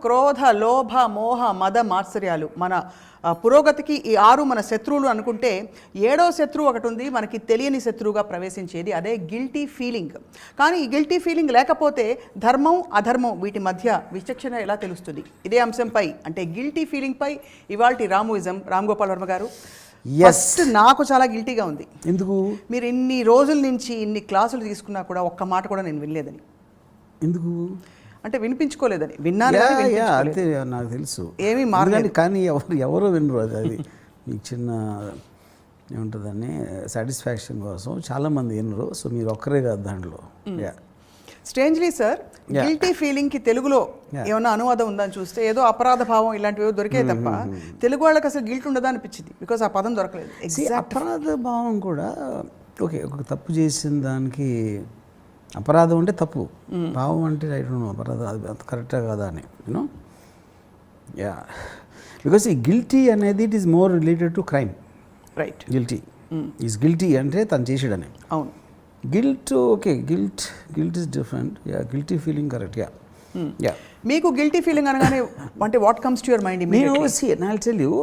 క్రోధ, లోభ, మోహ, మద, మాత్సర్యాలు మన పురోగతికి ఈ 6 మన శత్రువులు అనుకుంటే 7వ శత్రువు ఒకటి ఉంది, మనకి తెలియని శత్రువుగా ప్రవేశించేది, అదే గిల్టీ ఫీలింగ్. కానీ ఈ గిల్టీ ఫీలింగ్ లేకపోతే ధర్మం అధర్మం వీటి మధ్య విచక్షణ ఎలా తెలుస్తుంది? ఇదే అంశంపై అంటే గిల్టీ ఫీలింగ్ పై ఇవాల్టి రామోయిజం. రామ్ గోపాల్ వర్మ గారు, ఫస్ట్ నాకు చాలా గిల్టీగా ఉంది. ఎందుకు? మీరు ఇన్ని రోజుల నుంచి ఇన్ని క్లాసులు తీసుకున్నా కూడా ఒక్క మాట కూడా నేను వినలేదని. ఎందుకు అంటే వినిపించుకోలేదని. విన్నాను, అంతే, నాకు తెలుసు ఏమీ మారలేదు. కానీ ఎవరో వినరు. అది మీకు చిన్న ఏముంటుందని సాటిస్ఫాక్షన్ కోసం చాలామంది వినరు. సో మీరు ఒక్కరే కాదు దాంట్లో. స్ట్రేంజ్లీ సార్, గిల్టీ ఫీలింగ్ కి తెలుగులో ఏమన్నా అనువాదం ఉందని చూస్తే ఏదో అపరాధ భావం ఇలాంటివి దొరికే తప్ప తెలుగు వాళ్ళకి అసలు గిల్ట్ ఉండదా అనిపించింది. బికాస్ ఆ పదం దొరకలేదు. అపరాధ భావం కూడా ఓకే, ఒక తప్పు చేసిన దానికి అపరాధం అంటే తప్పు, భావం అంటే రైట్, అపరాధం అది అంత కరెక్టా కాదా అని యూనో. బికాస్ ఈ గిల్టీ అనేది it is more related to crime. Right, guilty is guilty అంటే తను చేసాడని. అవును. Guilt okay, guilt is different. Guilty feeling correct. మీకు గిల్టీ ఫీలింగ్ అనగానే అంటే what comes to your mind? నేను టెల్ యూ,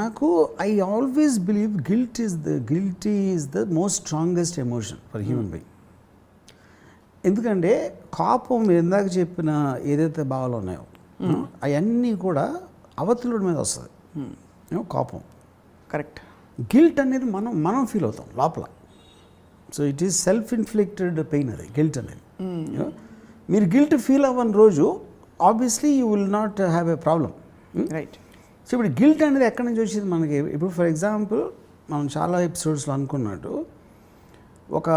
నాకు I always believe guilty is the most strongest emotion for human being. ఎందుకంటే కోపం, మీరు ఇందాక చెప్పిన ఏదైతే భావాలు ఉన్నాయో అవన్నీ కూడా అవతలుడి మీద వస్తుంది. కోపం కరెక్ట్. గిల్ట్ అనేది మనం ఫీల్ అవుతాం లోపల. So it is self inflicted pain అది గిల్ట్ అనేది. మీరు గిల్ట్ ఫీల్ అవ్వని రోజు obviously you will not have a problem. Right. So ఇప్పుడు గిల్ట్ అనేది ఎక్కడి నుంచి వచ్చింది మనకి? ఇప్పుడు ఫర్ ఎగ్జాంపుల్ మనం చాలా ఎపిసోడ్స్లో అనుకున్నట్టు ఒక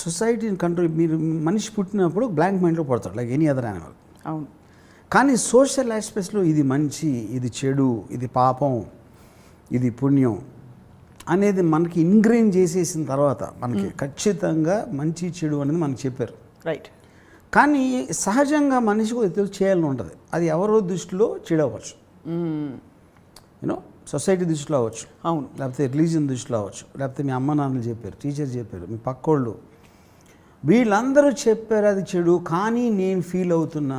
సొసైటీని కంట్రోల్, మీరు మనిషి పుట్టినప్పుడు బ్లాంక్ మైండ్లో పడతాడు లైక్ ఎనీ అదర్ యానిమల్. అవును. కానీ సోషల్ ఆస్పెక్ట్స్లో ఇది మంచి, ఇది చెడు, ఇది పాపం, ఇది పుణ్యం అనేది మనకి ఇంగ్రెయిన్ చేసేసిన తర్వాత మనకి ఖచ్చితంగా మంచి చెడు అనేది మనకి చెప్పారు. రైట్. కానీ సహజంగా మనిషికి తెలుసు చేయాలని ఉంటుంది. అది ఎవరో దృష్టిలో చెడు అవ్వచ్చు, యూనో సొసైటీ దృష్టిలో అవ్వచ్చు, అవును, లేకపోతే రిలీజియన్ దృష్టిలో అవ్వచ్చు, లేకపోతే మీ అమ్మ నాన్నలు చెప్పారు, టీచర్ చెప్పారు, మీ పక్కోళ్ళు, వీళ్ళందరూ చెప్పారు అది చెడు. కానీ నేను ఫీల్ అవుతున్నా,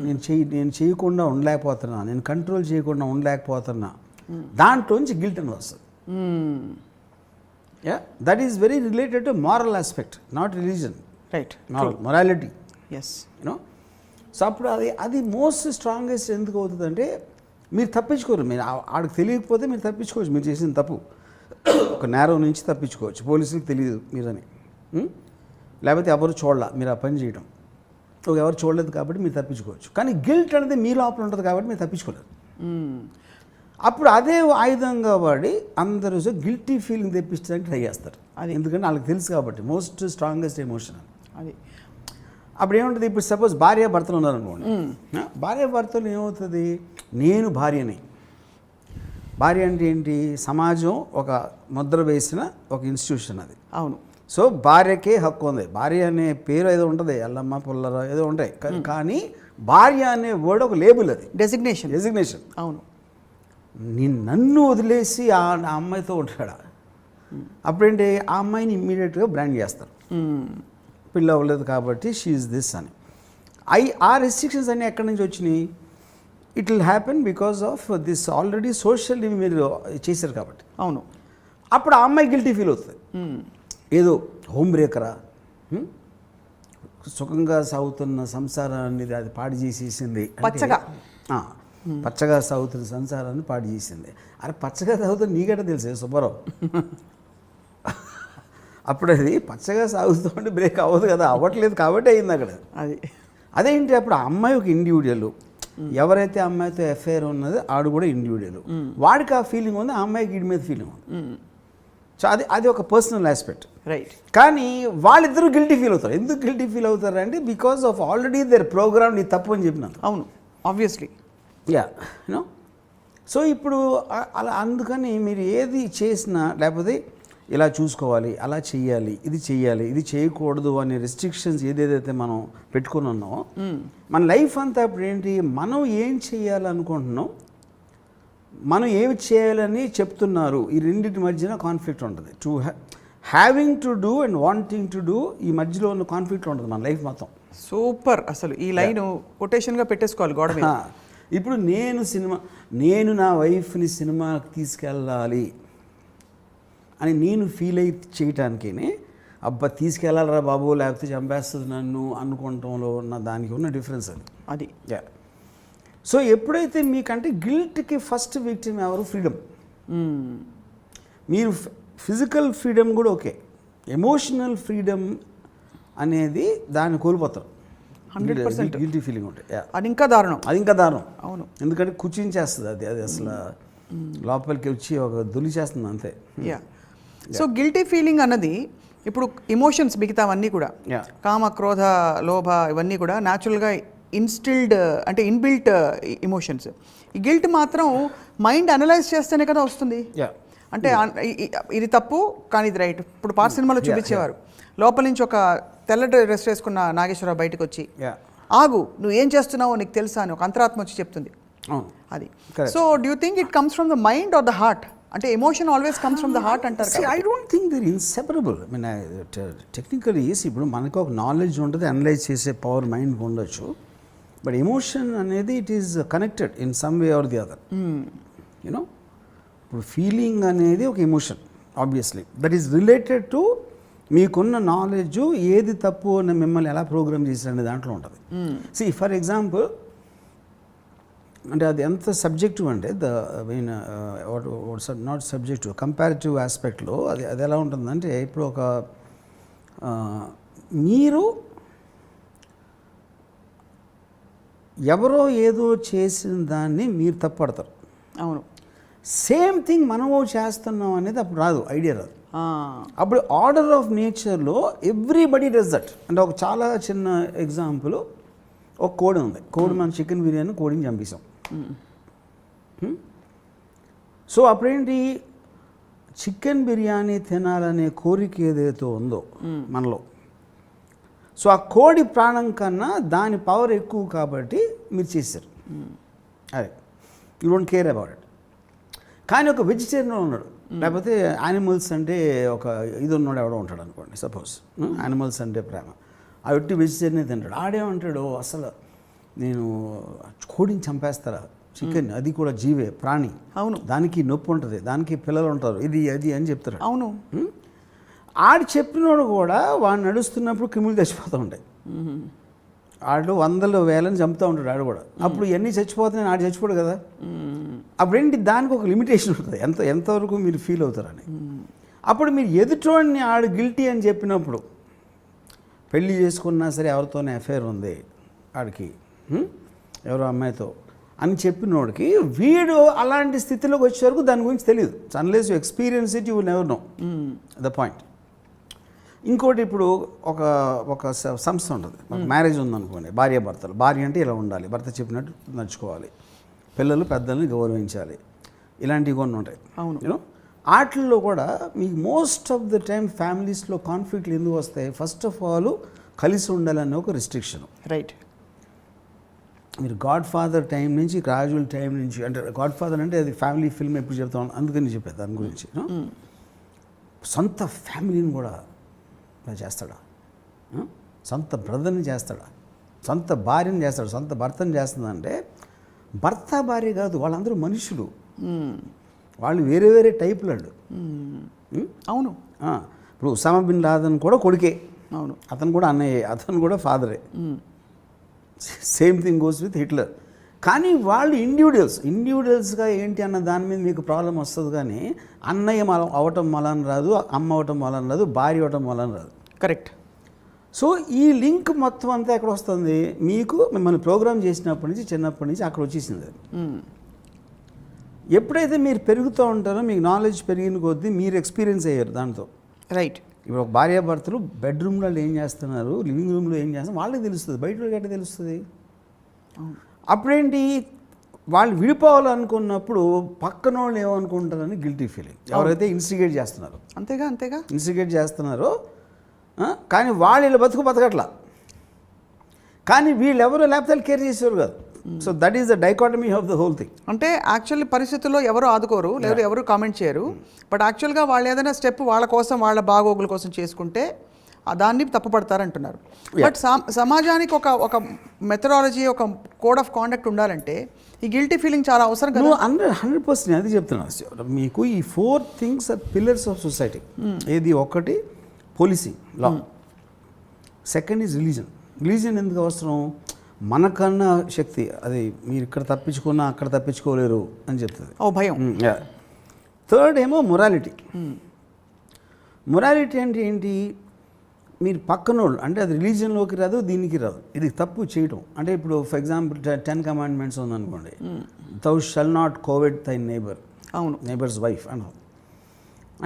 నేను చేయకుండా ఉండలేకపోతున్నా, నేను కంట్రోల్ చేయకుండా ఉండలేకపోతున్నా, దాంట్లోంచి గిల్ట్ అని వస్తుంది. That is very related to moral aspect, not religion. Right. Morality. Yes. You know. So అప్పుడు అది మోస్ట్ స్ట్రాంగెస్ట్ ఎందుకు అవుతుందంటే మీరు తప్పించుకోరు. మీరు ఆడికి తెలియకపోతే మీరు తప్పించుకోవచ్చు. మీరు చేసిన తప్పు ఒక నేరం నుంచి తప్పించుకోవచ్చు, పోలీసులకు తెలియదు మీరని, లేకపోతే ఎవరు చూడాల మీరు ఆ పని చేయడం, ఎవరు చూడలేదు కాబట్టి మీరు తప్పించుకోవచ్చు. కానీ గిల్ట్ అనేది మీ లోపల ఉంటుంది కాబట్టి మీరు తప్పించుకోలేరు. అప్పుడు అదే ఆయుధంగా వాడి అందరూ గిల్టీ ఫీలింగ్ తెప్పించడానికి ట్రై చేస్తారు. అది ఎందుకంటే వాళ్ళకి తెలుసు కాబట్టి మోస్ట్ స్ట్రాంగెస్ట్ ఎమోషన్ అది. అప్పుడు ఏముంటుంది? ఇప్పుడు సపోజ్ భార్య భర్తలు ఉన్నారనుకోండి. భార్య భర్తలు ఏమవుతుంది? నేను భార్యని. భార్య అంటే ఏంటి? సమాజం ఒక ముద్ర వేసిన ఒక ఇన్స్టిట్యూషన్ అది. అవును. సో భార్యకే హక్కు ఉంది. భార్య అనే పేరు ఏదో ఉంటుంది, ఎల్లమ్మ పుల్లర ఏదో ఉంటాయి. కానీ భార్య అనే వర్డ్ ఒక లేబుల్, అది డెసిగ్నేషన్. అవును. నన్ను వదిలేసి ఆ అమ్మాయితో ఉంటాడా? అప్పుడేంటి? ఆ అమ్మాయిని ఇమ్మీడియట్గా బ్రాండ్ చేస్తారు. పిల్ల అవ్వలేదు కాబట్టి షీ ఈజ్ దిస్ అని. ఆ రెస్ట్రిక్షన్స్ అన్నీ ఎక్కడి నుంచి వచ్చినాయి? It will happen because of this already social మీరు చేశారు కాబట్టి. అవును. అప్పుడు ఆ అమ్మాయి గిల్టీ ఫీల్ అవుతుంది. ఏదో హోమ్ బ్రేకరా, సుఖంగా సాగుతున్న సంసారాన్ని అది పాడు చేసేసింది. పచ్చగా సాగుతున్న సంసారాన్ని పాడు చేసింది. అరే పచ్చగా సాగుతున్న నీకంటే తెలుసే సుబ్బారావు. అప్పుడు అది పచ్చగా సాగుతుంటే బ్రేక్ అవ్వదు కదా, అవ్వట్లేదు కాబట్టి అయింది అక్కడ. అదేంటి? అప్పుడు ఆ అమ్మాయి ఒక ఇండివిజువల్, ఎవరైతే అమ్మాయితో ఎఫ్ఐఆర్ ఉన్నదో ఆడు కూడా ఇండివిజువల్. వాడికి ఆ ఫీలింగ్ ఉంది, ఆ అమ్మాయికి వీడి మీద ఫీలింగ్ ఉంది. సో అది ఒక పర్సనల్ ఆస్పెక్ట్. రైట్. కానీ వాళ్ళిద్దరూ గిల్టీ ఫీల్ అవుతారు. ఎందుకు గిల్టీ ఫీల్ అవుతారు అంటే because of already their program నీ తప్పు అని చెప్పినాను. అవును, ఆబ్వియస్లీ. యూనో. సో ఇప్పుడు అలా అందుకని మీరు ఏది చేసినా లేకపోతే ఇలా చూసుకోవాలి, అలా చెయ్యాలి, ఇది చేయకూడదు అనే రెస్ట్రిక్షన్స్ ఏదేదైతే మనం పెట్టుకుని ఉన్నామో మన లైఫ్ అంతా ఇప్పుడు ఏంటి? మనం ఏం చేయాలనుకుంటున్నాం, మనం ఏమి చేయాలని చెప్తున్నారు, ఈ రెండింటి మధ్యన కాన్ఫ్లిక్ట్ ఉంటుంది. Having to do and wanting to do, ఈ మధ్యలో ఉన్న కాన్ఫ్లిక్ట్ ఉంటుంది మన లైఫ్ మొత్తం. సూపర్, అసలు ఈ లైన్ కొటేషన్గా పెట్టేసుకోవాలి గోడ మీద. ఇప్పుడు నేను నా వైఫ్ని సినిమాకి తీసుకెళ్ళాలి అని నేను ఫీల్ అయి చేయటానికి అబ్బా తీసుకెళ్ళాలరా బాబు లేకపోతే చంపేస్తుంది నన్ను అనుకోవటంలో ఉన్న దానికి ఉన్న డిఫరెన్స్ అది. సో ఎప్పుడైతే మీకంటే గిల్ట్కి ఫస్ట్ విక్టిమ్ ఎవరు? ఫ్రీడమ్. మీరు ఫిజికల్ ఫ్రీడమ్ కూడా ఓకే, ఎమోషనల్ ఫ్రీడమ్ అనేది దాన్ని కోల్పోతారు. 100% గిల్టీ ఫీలింగ్ ఉంటాయి. అది ఇంకా దారుణం. అవును, ఎందుకంటే కుచించేస్తుంది అది అసలు లోపలికి వచ్చి ఒక దొలిచేస్తుంది అంతే. సో గిల్టీ ఫీలింగ్ అన్నది ఇప్పుడు ఎమోషన్స్ మిగతావన్నీ కూడా కామ, క్రోధ, లోభ ఇవన్నీ కూడా న్యాచురల్గా ఇన్స్టిల్డ్ అంటే ఇన్బిల్ట్ ఎమోషన్స్. ఈ గిల్ట్ మాత్రం మైండ్ అనలైజ్ చేస్తేనే కదా వస్తుంది. అంటే ఇది తప్పు కానీ ఇది రైట్. ఇప్పుడు పాత సినిమాలో చూపించేవారు, లోపల నుంచి ఒక తెల్ల డ్రెస్ వేసుకున్న నాగేశ్వరరావు బయటకు వచ్చి ఆగు నువ్వు ఏం చేస్తున్నావో నీకు తెలుసా అని ఒక అంతరాత్మ వచ్చి చెప్తుంది. అది. So do you think it comes from the mind or the heart? అంటే emotion always comes from the heart అంటారు. I don't think they're inseparable. I mean technically ఇప్పుడు మనకు ఒక నాలెడ్జ్ ఉంటుంది, అనలైజ్ చేసే పవర్ మైండ్కి ఉండొచ్చు. బట్ ఎమోషన్ అనేది it is connected in some way or the other. You know ఇప్పుడు ఫీలింగ్ అనేది ఒక emotion obviously that is related to మీకున్న నాలెడ్జ్ ఏది తప్పు అని మిమ్మల్ని ఎలా ప్రోగ్రామ్ చేశారనే దాంట్లో ఉంటుంది. సి ఫర్ ఎగ్జాంపుల్ అంటే అది ఎంత సబ్జెక్టివ్ అంటే మీన్ నాట్ సబ్జెక్టివ్ కంపారిటివ్ ఆస్పెక్ట్లో అది ఎలా ఉంటుందంటే ఇప్పుడు ఒక మీరు ఎవరో ఏదో చేసిన దాన్ని మీరు తప్పడతారు. అవును. సేమ్ థింగ్ మనము చేస్తున్నాం అనేది అప్పుడు రాదు, ఐడియా రాదు. అప్పుడు ఆర్డర్ ఆఫ్ నేచర్లో ఎవ్రీబడి డస్ దట్. అంటే ఒక చాలా చిన్న ఎగ్జాంపుల్, ఒక కోడి ఉంది, కోడి మనం చికెన్ బిర్యానీ కోడిని చంపేసాం. సో అప్పుడేంటి చికెన్ బిర్యానీ తినాలనే కోరిక ఏదైతే ఉందో మనలో, సో ఆ కోడి ప్రాణం కన్నా దాని పవర్ ఎక్కువ కాబట్టి మీరు చేశారు. అదే you don't care about it. కానీ ఒక వెజిటేరియన్ ఉన్నాడు, లేకపోతే యానిమల్స్ అంటే ఒక ఇది ఉన్నాడు ఎవడో ఉంటాడు అనుకోండి, సపోజ్ యానిమల్స్ అంటే ప్రేమ, ఆ ఒట్టి వెజిటేరియనే తింటాడు. ఆడేమంటాడు, అసలు నేను కోడిని చంపేస్తారా, చికెన్ అది కూడా జీవే, ప్రాణి, అవును, దానికి నొప్పి ఉంటుంది, దానికి పిల్లలు ఉంటారు, ఇది అది అని చెప్తారు. అవును. ఆడు చెప్పినోడు కూడా వాడు నడుస్తున్నప్పుడు క్రిములు చచ్చిపోతూ ఉంటాయి. ఆడు వందలు వేలని చంపుతూ ఉంటాడు ఆడు కూడా. అప్పుడు ఇవన్నీ చచ్చిపోతున్నాయి, ఆడు చచ్చిపోడు కదా. అప్పుడేంటి దానికి ఒక లిమిటేషన్ ఉంటుంది, ఎంతవరకు మీరు ఫీల్ అవుతారని. అప్పుడు మీరు ఎదుటోడిని ఆడు గిల్టీ అని చెప్పినప్పుడు, పెళ్ళి చేసుకున్నా సరే ఎవరితోనే అఫైర్ ఉంది ఆడికి, ఎవరో అమ్మాయితో అని చెప్పినోడికి, వీడు అలాంటి స్థితిలోకి వచ్చే వరకు దాని గురించి తెలియదు. Unless you experience it you will never know the point. ఇంకోటి, ఇప్పుడు ఒక సంస్థ ఉంటుంది, మ్యారేజ్ ఉందనుకోండి, భార్యాభర్తలు. భార్య అంటే ఇలా ఉండాలి, భర్త చెప్పినట్టు నడుచుకోవాలి, పిల్లలు పెద్దల్ని గౌరవించాలి, ఇలాంటివి కొన్ని ఉంటాయి. యూనో వాటిల్లో కూడా మీకు మోస్ట్ ఆఫ్ ద టైమ్ ఫ్యామిలీస్లో కాన్ఫ్లిక్ట్లు ఎందుకు వస్తాయి? ఫస్ట్ ఆఫ్ ఆల్ కలిసి ఉండాలనే ఒక రిస్ట్రిక్షన్. రైట్. మీరు గాడ్ ఫాదర్ టైం నుంచి, రాజుల టైం నుంచి, అంటే గాడ్ ఫాదర్ అంటే అది ఫ్యామిలీ ఫిల్మ్ ఎప్పుడు చెప్తాం, అందుకని చెప్పేది దాని గురించి. సొంత ఫ్యామిలీని కూడా చేస్తాడా, సొంత బ్రదర్ని చేస్తాడా, సొంత భార్యని చేస్తాడు, సొంత భర్తని చేస్తుందంటే భర్త భార్య కాదు, వాళ్ళందరూ మనుషులు, వాళ్ళు వేరే వేరే టైపులు. అవును. ఇప్పుడు ఉసామా బిన్ లాదెన్ కూడా కొడుకే, అవును, అతను కూడా అన్నయ్యే, అతను కూడా ఫాదరే. Same thing goes with Hitler. కానీ వాళ్ళు ఇండివిజువల్స్గా ఏంటి అన్న దాని మీద మీకు ప్రాబ్లం వస్తుంది. కానీ అన్నయ్య అవటం వలన రాదు, అమ్మ అవటం వలన రాదు, భార్య అవటం వలన రాదు. కరెక్ట్. సో ఈ లింక్ మొత్తం అంతా ఎక్కడ వస్తుంది? మీకు మిమ్మల్ని ప్రోగ్రామ్ చేసినప్పటి నుంచి, చిన్నప్పటి నుంచి అక్కడ వచ్చేసింది. ఎప్పుడైతే మీరు పెరుగుతూ ఉంటారో, మీకు నాలెడ్జ్ పెరిగిన కొద్దీ మీరు ఎక్స్పీరియన్స్ అయ్యారు దాంతో. రైట్. ఇప్పుడు ఒక భార్యాభర్తలు బెడ్రూమ్లో ఏం చేస్తున్నారు, లివింగ్ రూమ్లో ఏం చేస్తున్నారు వాళ్ళకి తెలుస్తుంది, బయట ఎట్లా తెలుస్తుంది? అప్పుడేంటి, వాళ్ళు విడిపోవాలనుకున్నప్పుడు పక్కన వాళ్ళు ఏమనుకుంటారని గిల్టీ ఫీలింగ్. ఎవరైతే ఇన్స్టిగేట్ చేస్తున్నారు, అంతేగా ఇన్స్టిగేట్ చేస్తున్నారో, కానీ వాళ్ళు వీళ్ళ బతకట్లా, కానీ వీళ్ళు ఎవరు లేకపోతే కేర్ చేసేవారు కాదు. So that is the dichotomy of the whole thing. అంటే యాక్చువల్లీ పరిస్థితుల్లో ఎవరు ఆదుకోరు, లేదా ఎవరు కామెంట్ చేయరు, బట్ యాక్చువల్గా వాళ్ళు ఏదైనా స్టెప్ వాళ్ళ కోసం, వాళ్ళ బాగోగుల కోసం చేసుకుంటే దాన్ని తప్పుపడతారంటున్నారు. బట్ సమాజానికి ఒక మెథడాలజీ, ఒక కోడ్ ఆఫ్ కాండక్ట్ ఉండాలంటే ఈ గిల్టీ ఫీలింగ్ చాలా అవసరం కదా. 100% అది చెప్తున్నాను. మీకు ఈ 4 things are pillars of society. ఏది? ఒకటి policing, law. Second is religion ఎందుకు అవసరం? మనకన్నా శక్తి అది, మీరు ఇక్కడ తప్పించుకున్నా అక్కడ తప్పించుకోలేరు అని చెప్తుంది. భయం. థర్డ్ ఏమో మొరాలిటీ. మొరాలిటీ అంటే ఏంటి? మీరు పక్కనోళ్ళు, అంటే అది రిలీజియన్లోకి రాదు, దీనికి రాదు, ఇది తప్పు చేయటం. అంటే ఇప్పుడు ఫర్ ఎగ్జాంపుల్ 10 కమాండ్మెంట్స్ ఉందనుకోండి, thou shall not covet thy neighbor, అవును, నైబర్స్ వైఫ్ అన్నారు.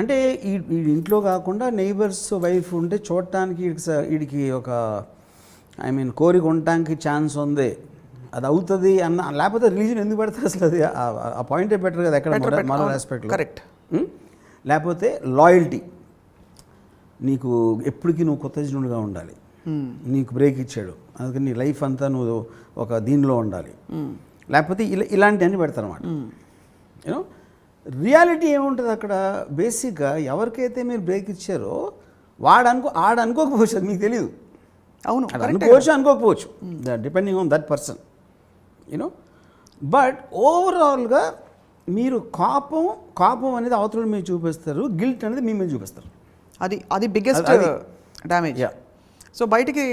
అంటే ఈ ఇంట్లో కాకుండా నైబర్స్ వైఫ్ ఉంటే చూడటానికి వీడికి ఒక కోరిక ఉండటానికి ఛాన్స్ ఉంది, అది అవుతుంది అన్న. లేకపోతే రిలీజన్ ఎందుకు పెడతారు అసలు? అది ఆ పాయింటే బెటర్ కదా ఎక్కడ మరో ఆస్పెక్ట్లో. కరెక్ట్. లేకపోతే లాయల్టీ, నీకు ఎప్పటికీ నువ్వు కృతజ్ఞుడిగా ఉండాలి, నీకు బ్రేక్ ఇచ్చాడు అందుకని నీ లైఫ్ అంతా నువ్వు ఒక దీనిలో ఉండాలి, లేకపోతే ఇలాంటివన్నీ పెడతారు అన్నమాట. యూనో రియాలిటీ ఏముంటుంది అక్కడ? బేసిక్గా ఎవరికైతే మీరు బ్రేక్ ఇచ్చారో ఆడ అనుకోకపోవచ్చు, అది మీకు తెలియదు. అవును, అనుకోవచ్చు అనుకోకపోవచ్చు, depending on that person, you know. But ఓవరాల్గా మీరు కోపం అనేది అవతల మీరు చూపిస్తారు, గిల్ట్ అనేది మీ మీద చూపిస్తారు. అది బిగ్గెస్ట్ డ్యామేజ్. సో బయటికి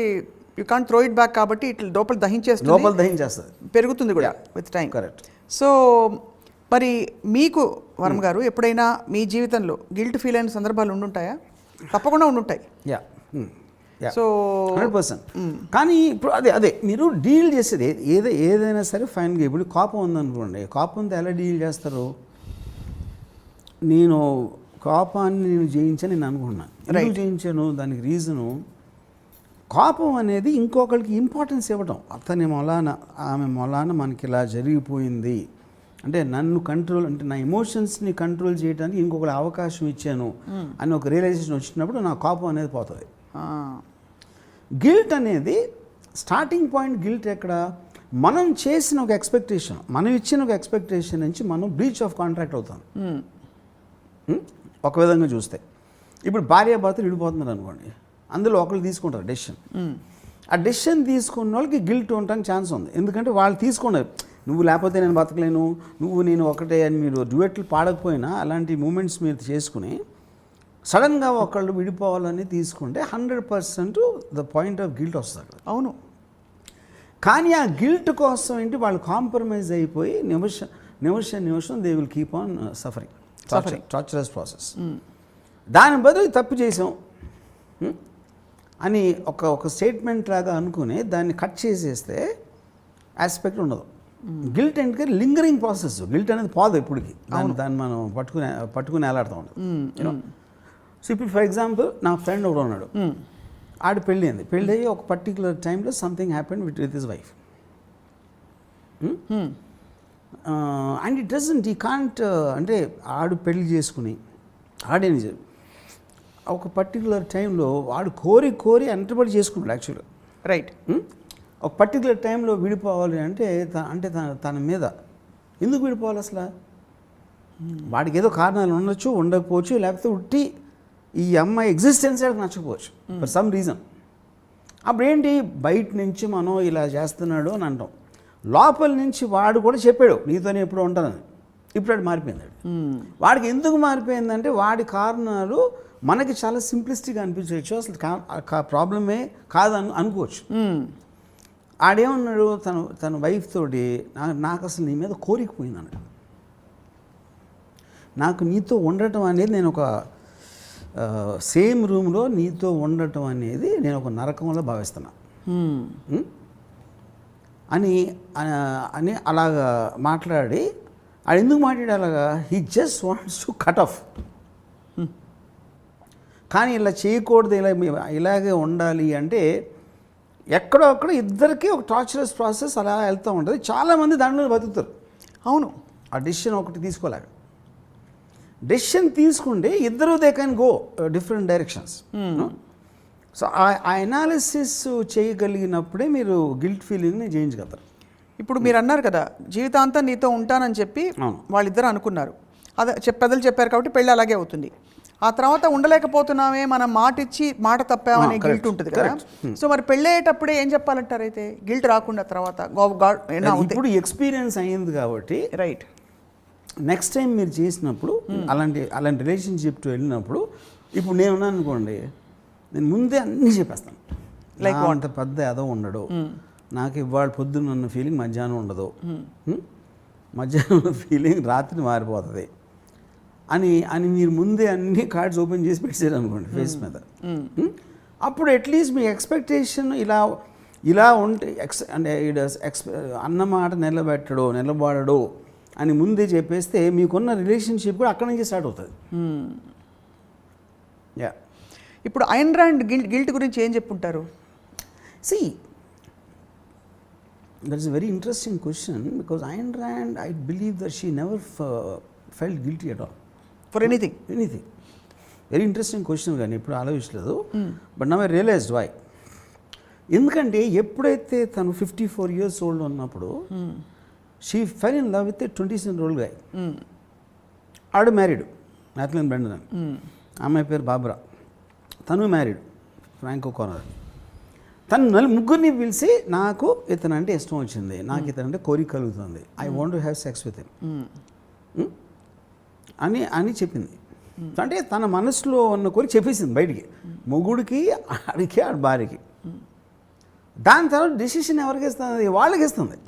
you can't throw it back, కాబట్టి ఇట్లా లోపల దహించేస్తుంది, పెరుగుతుంది కూడా విత్ టైం. కరెక్ట్. సో మరి మీకు వర్మ గారు ఎప్పుడైనా మీ జీవితంలో గిల్ట్ ఫీల్ అయిన సందర్భాలు ఉండుంటాయా? తప్పకుండా ఉండుంటాయి. సో 100%. కానీ ఇప్పుడు అదే మీరు డీల్ చేసేది ఏదైనా సరే ఫైన్గా. ఇప్పుడు కోపం ఉందనుకోండి, కోపంతో ఎలా డీల్ చేస్తారు? నేను కోపాన్ని జయించని నేను అనుకున్నాను. ఎందుకు జయించాను? దానికి రీజను కోపం అనేది ఇంకొకరికి ఇంపార్టెన్స్ ఇవ్వడం. అతని మొలాన ఆమె మొలాన మనకి ఇలా జరిగిపోయింది అంటే నన్ను కంట్రోల్, అంటే నా ఎమోషన్స్ని కంట్రోల్ చేయడానికి ఇంకొకరి అవకాశం ఇచ్చాను అని ఒక రియలైజేషన్ వచ్చినప్పుడు నా కోపం అనేది పోతుంది. గిల్ట్ అనేది స్టార్టింగ్ పాయింట్. గిల్ట్ ఎక్కడ? మనం చేసిన ఒక ఎక్స్పెక్టేషన్, మనం ఇచ్చిన ఒక ఎక్స్పెక్టేషన్ నుంచి మనం బ్రీచ్ ఆఫ్ కాంట్రాక్ట్ అవుతాం. ఒక విధంగా చూస్తే ఇప్పుడు భార్యాభర్తలు విడిపోతున్నారు అనుకోండి, అందులో ఒకళ్ళు తీసుకుంటారు డెసిషన్. ఆ డెసిషన్ తీసుకున్న వాళ్ళకి గిల్ట్ ఉండడానికి ఛాన్స్ ఉంది. ఎందుకంటే వాళ్ళు తీసుకున్నారు, నువ్వు లేకపోతే నేను బతకలేను, నేను ఒకటే అని. మీరు డ్యూయెట్లు పాడకపోయినా అలాంటి మూమెంట్స్ మీరు చేసుకుని సడన్గా ఒకళ్ళు విడిపోవాలని తీసుకుంటే 100% ద పాయింట్ ఆఫ్ గిల్ట్ వస్తుంది. అవును. కానీ ఆ గిల్ట్ కోసం ఏంటి, వాళ్ళు కాంప్రమైజ్ అయిపోయి నిమిషం they will keep on suffering, torturous process. దాని బదులు తప్పు చేసాం అని ఒక స్టేట్మెంట్ లాగా అనుకుని దాన్ని కట్ చేసేస్తే ఆస్పెక్ట్ ఉండదు. గిల్ట్ అంటే లింగరింగ్ ప్రాసెస్. గిల్ట్ అనేది పోదు ఇప్పటికి, దాన్ని మనం పట్టుకుని వేలాడుతూ ఉండదు. సో ఇప్పుడు ఫర్ ఎగ్జాంపుల్ నా ఫ్రెండ్ ఒకడు ఉన్నాడు, ఆడు పెళ్ళి అయ్యి ఒక పర్టికులర్ టైంలో something happened with his wife and it doesn't he can't, అంటే ఆడు పెళ్లి చేసుకుని ఆడేని ఒక పర్టికులర్ టైంలో వాడు కోరి అంటబడి చేసుకున్నాడు యాక్చువల్గా. రైట్. ఒక పర్టికులర్ టైంలో విడిపోవాలి అంటే తన మీద ఎందుకు విడిపోవాలి అసలు? వాడికి ఏదో కారణాలు ఉండొచ్చు, ఉండకపోవచ్చు, లేకపోతే ఉట్టి ఈ అమ్మాయి ఎగ్జిస్టెన్స్ నచ్చకపోవచ్చు ఫర్ సమ్ రీజన్. అప్పుడు ఏంటి, బయట నుంచి మనం ఇలా చేస్తున్నాడు అని అంటాం, లోపల నుంచి వాడు కూడా చెప్పాడు నీతోనే ఎప్పుడు ఉంటానని. ఇప్పుడు వాడు మారిపోయింది. వాడికి ఎందుకు మారిపోయిందంటే వాడి కారణాలు మనకి చాలా సింప్లిస్టిక్గా అనిపించవచ్చు, అసలు ప్రాబ్లమే కాదని అనుకోవచ్చు. ఆడేమన్నాడు, తన వైఫ్ తోటి నాకు అసలు నీ మీద కోరికపోయింది అన్నాడు. నాకు నీతో ఉండటం అనేది, నేను ఒక సేమ్ రూమ్లో నీతో ఉండటం అనేది నేను ఒక నరకంలో భావిస్తున్నా అని అలాగా మాట్లాడి, ఆడు ఎందుకు మాట్లాడి అలాగా, he just wants to cut off. కానీ ఇలా చేయకూడదు, ఇలాగే ఉండాలి అంటే ఎక్కడో అక్కడ ఇద్దరికి ఒక టార్చరస్ ప్రాసెస్ అలా వెళ్తూ ఉంటుంది. చాలామంది దాంట్లో బతుకుతారు. అవును. ఆ డెసిషన్ ఒకటి తీసుకోలేక, డెసిషన్ తీసుకుంటే ఇద్దరు they can go different directions. So ఆ ఎనాలిసిస్ చేయగలిగినప్పుడే మీరు గిల్ట్ ఫీలింగ్ని జయించగలుగుతారు. ఇప్పుడు మీరు అన్నారు కదా, జీవితాంతం నీతో ఉంటానని చెప్పి వాళ్ళిద్దరు అనుకున్నారు, అదే పెద్దలు చెప్పారు కాబట్టి పెళ్ళి అలాగే అవుతుంది. ఆ తర్వాత ఉండలేకపోతున్నామే, మనం మాట ఇచ్చి మాట తప్పామనే గిల్ట్ ఉంటుంది కదా. సో మరి పెళ్ళయ్యేటప్పుడే ఏం చెప్పాలంటారు అయితే గిల్ట్ రాకుండా తర్వాత? ఇప్పుడు ఎక్స్పీరియన్స్ అయ్యింది కాబట్టి రైట్, నెక్స్ట్ టైం మీరు చేసినప్పుడు అలాంటి రిలేషన్షిప్ వెళ్ళినప్పుడు, ఇప్పుడు నేను ఉన్నాను అనుకోండి, నేను ముందే అన్నీ చెప్పేస్తాను. లైక్ అంత పెద్ద ఏదో ఉండడు, నాకు ఇవాళ పొద్దున్న ఉన్న ఫీలింగ్ మధ్యాహ్నం ఉండదు, మధ్యాహ్నం ఉన్న ఫీలింగ్ రాత్రి మారిపోతుంది అని మీరు ముందే అన్ని కార్డ్స్ ఓపెన్ చేసి పెట్టారు అనుకోండి ఫేస్ మీద. అప్పుడు అట్లీస్ట్ మీ ఎక్స్పెక్టేషన్ ఇలా ఉంటే అంటే అన్నమాట నిలబడడు అని ముందే చెప్పేస్తే మీకున్న రిలేషన్షిప్ కూడా అక్కడి నుంచి స్టార్ట్ అవుతుంది. యా, ఇప్పుడు ఐన్ ర్యాండ్ గిల్ట్ గురించి ఏం చెప్పుంటారు? See, that is a very interesting question because Ayn Rand, I believe that she never felt guilty at all. For anything? Anything. Very interesting question కానీ ఇప్పుడు ఆలోచించలేదు. But now I realised why. ఎందుకంటే ఎప్పుడైతే తను 54 years old ఉన్నప్పుడు she fell in love with 27-year-old guy. ఆడు married, Nathaniel Branden అని. అమ్మాయి పేరు బాబ్రా. తను మ్యారీడ్, ఫ్రాంకో కానర్. తను ముగ్గురిని పిలిచి నాకు ఇతనంటే ఇష్టం వచ్చింది, నాకు ఇతనంటే కోరిక కలుగుతుంది, I want to have sex with him అని చెప్పింది. అంటే తన మనసులో ఉన్న కోరిక చెప్పేసింది బయటికి, మొగుడికి, ఆడికి, ఆడి భార్యకి. దాని తర్వాత డెసిషన్ ఎవరికి ఇస్తుంది? వాళ్ళకి ఇస్తుంది.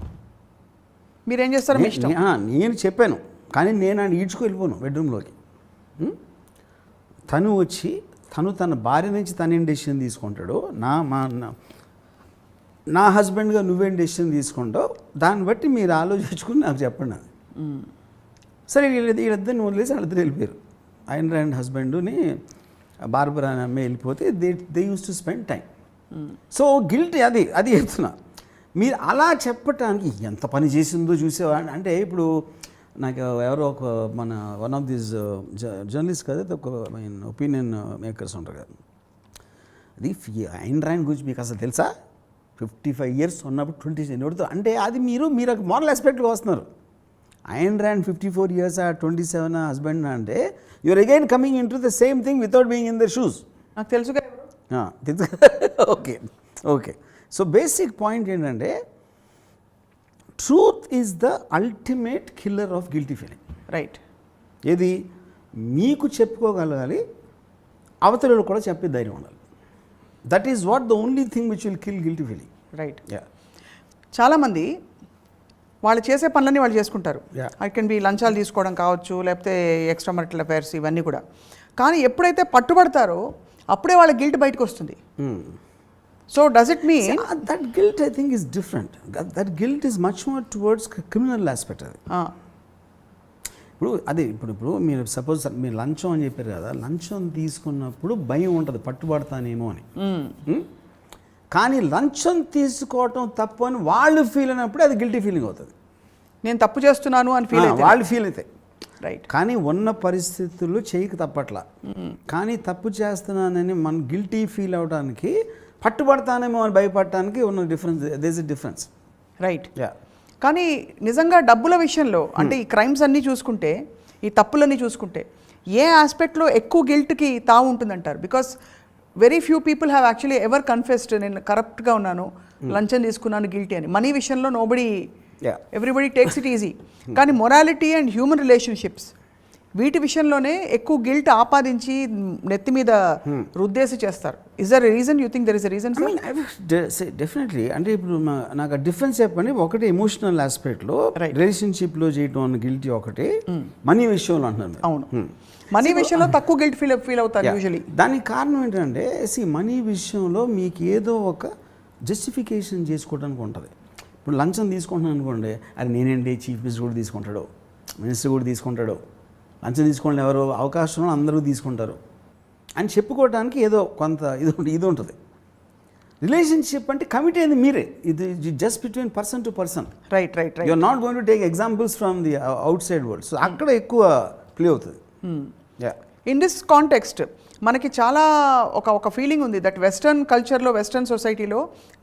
మీరేం చేస్తారు? నేను చెప్పాను, కానీ నేను ఆయన ఈడ్చుకు వెళ్ళిపోను బెడ్రూమ్లోకి. తను వచ్చి తన భార్య నుంచి తనేం డెసిషన్ తీసుకుంటాడు, నా హస్బెండ్గా నువ్వేం డెసిషన్ తీసుకుంటావు, దాన్ని బట్టి మీరు ఆలోచించుకుని నాకు చెప్పండి అది. సరే వీళ్ళిద్దరిని వదిలేసి వాళ్ళిద్దరు వెళ్ళిపోయారు. ఐన్ ర్యాండ్ హస్బెండ్ని బార్బరా అనే అమ్మాయి వెళ్ళిపోతే they use to spend time. So guilt అది చెప్తున్నా. మీరు అలా చెప్పటానికి ఎంత పని చేసిందో చూసేవాడిని. అంటే ఇప్పుడు నాకు ఎవరో ఒక మన వన్ ఆఫ్ దీస్ జర్నలిస్ట్ కదా, ఒక ఒపీనియన్ మేకర్స్ ఉంటారు కదా, అది ఐన్ ర్యాండ్ గురించి మీకు అసలు తెలుసా? 55 years ఉన్నప్పుడు 27 అంటే అది మీరు మోరల్ ఆస్పెక్ట్గా వస్తున్నారు. ఐన్ ర్యాండ్ 54 years 27 హస్బెండ్ అంటే you're again coming into the same thing without being in their shoes. నాకు తెలుసు. ఓకే. సో బేసిక్ పాయింట్ ఏంటంటే truth is the ultimate killer of guilty feeling. Right. ఏది మీకు చెప్పుకోగలగాలి, అవతలలో కూడా చెప్పే ధైర్యం ఉండాలి. That is what the only thing which will kill guilty feeling. Right. చాలామంది వాళ్ళు చేసే పనులన్నీ వాళ్ళు చేసుకుంటారు. ఇట్ కెన్ బి లంచాలు తీసుకోవడం కావచ్చు, లేకపోతే ఎక్స్ట్రా marital affairs ఇవన్నీ కూడా. కానీ ఎప్పుడైతే పట్టుబడతారో అప్పుడే వాళ్ళ గిల్ట్ బయటకు వస్తుంది. So does it mean that guilt I think is different. That guilt is much more towards criminal aspect. అది ఇప్పుడు మీరు సపోజ్ మీరు లంచం అని చెప్పారు కదా, లంచం తీసుకున్నప్పుడు భయం ఉంటుంది పట్టుబడతానేమో అని. కానీ లంచం తీసుకోవటం తప్పు అని వాళ్ళు ఫీల్ అయినప్పుడు అది గిల్టీ ఫీలింగ్ అవుతుంది. నేను తప్పు చేస్తున్నాను అని వాళ్ళు ఫీల్ అవుతాయి. రైట్. కానీ ఉన్న పరిస్థితుల్లో చేయక తప్పట్లా. కానీ తప్పు చేస్తున్నానని మనం గిల్టీ ఫీల్ అవడానికి, పట్టుబడతానేమో అని భయపడటానికి ఉన్న difference, there is a difference. Right. కానీ నిజంగా డబ్బుల విషయంలో అంటే ఈ క్రైమ్స్ అన్నీ చూసుకుంటే, ఈ తప్పులన్నీ చూసుకుంటే ఏ ఆస్పెక్ట్లో ఎక్కువ గిల్ట్కి తావు ఉంటుందంటారు? Because very few people have actually ever confessed నేను కరప్ట్గా ఉన్నాను, లంచం తీసుకున్నాను, గిల్టీ అని. మనీ విషయంలో ఎవ్రీబడి టేక్స్ ఇట్ ఈజీ. కానీ మొరాలిటీ అండ్ హ్యూమన్ రిలేషన్షిప్స్ వీటి విషయంలోనే ఎక్కువ గిల్ట్ ఆపాదించి నెత్తి మీద రుద్దేసి చేస్తారు. Is there a reason? You think there is a reason? Definitely. అంటే ఇప్పుడు నాకు డిఫరెన్స్ చెప్పండి. ఒకటి ఎమోషనల్ ఆస్పెక్ట్లో రిలేషన్షిప్లో చేయడం అన్న గిల్టీ ఒకటి, మనీ విషయంలో అంటున్నాను. అవును, మనీ విషయంలో తక్కువ గిల్ట్ ఫీల్ అవుతారు యూజువలీ. దానికి కారణం ఏంటంటే మనీ విషయంలో మీకు ఏదో ఒక జస్టిఫికేషన్ చేసుకోవడానికి ఉంటుంది. ఇప్పుడు లంచం తీసుకుంటున్నాను అనుకోండి, అది నేనేంటి చీఫ్ మినిస్టర్ కూడా తీసుకుంటాడు, మినిస్టర్ కూడా తీసుకుంటాడు, లంచం తీసుకోండి ఎవరు అవకాశం అందరూ తీసుకుంటారు అని చెప్పుకోవడానికి ఏదో కొంత ఇది ఉంటుంది. రిలేషన్షిప్ అంటే కమిట్ అయింది మీరే, ఇది just between person to person. Right. You are not going to take examples from the outside world. So అక్కడ ఎక్కువ ప్లే అవుతుంది. ఇన్ దిస్ కాంటెక్స్ట్ మనకి చాలా ఒక ఫీలింగ్ ఉంది దట్ వెస్టర్న్ కల్చర్లో, వెస్టర్న్ సొసైటీలో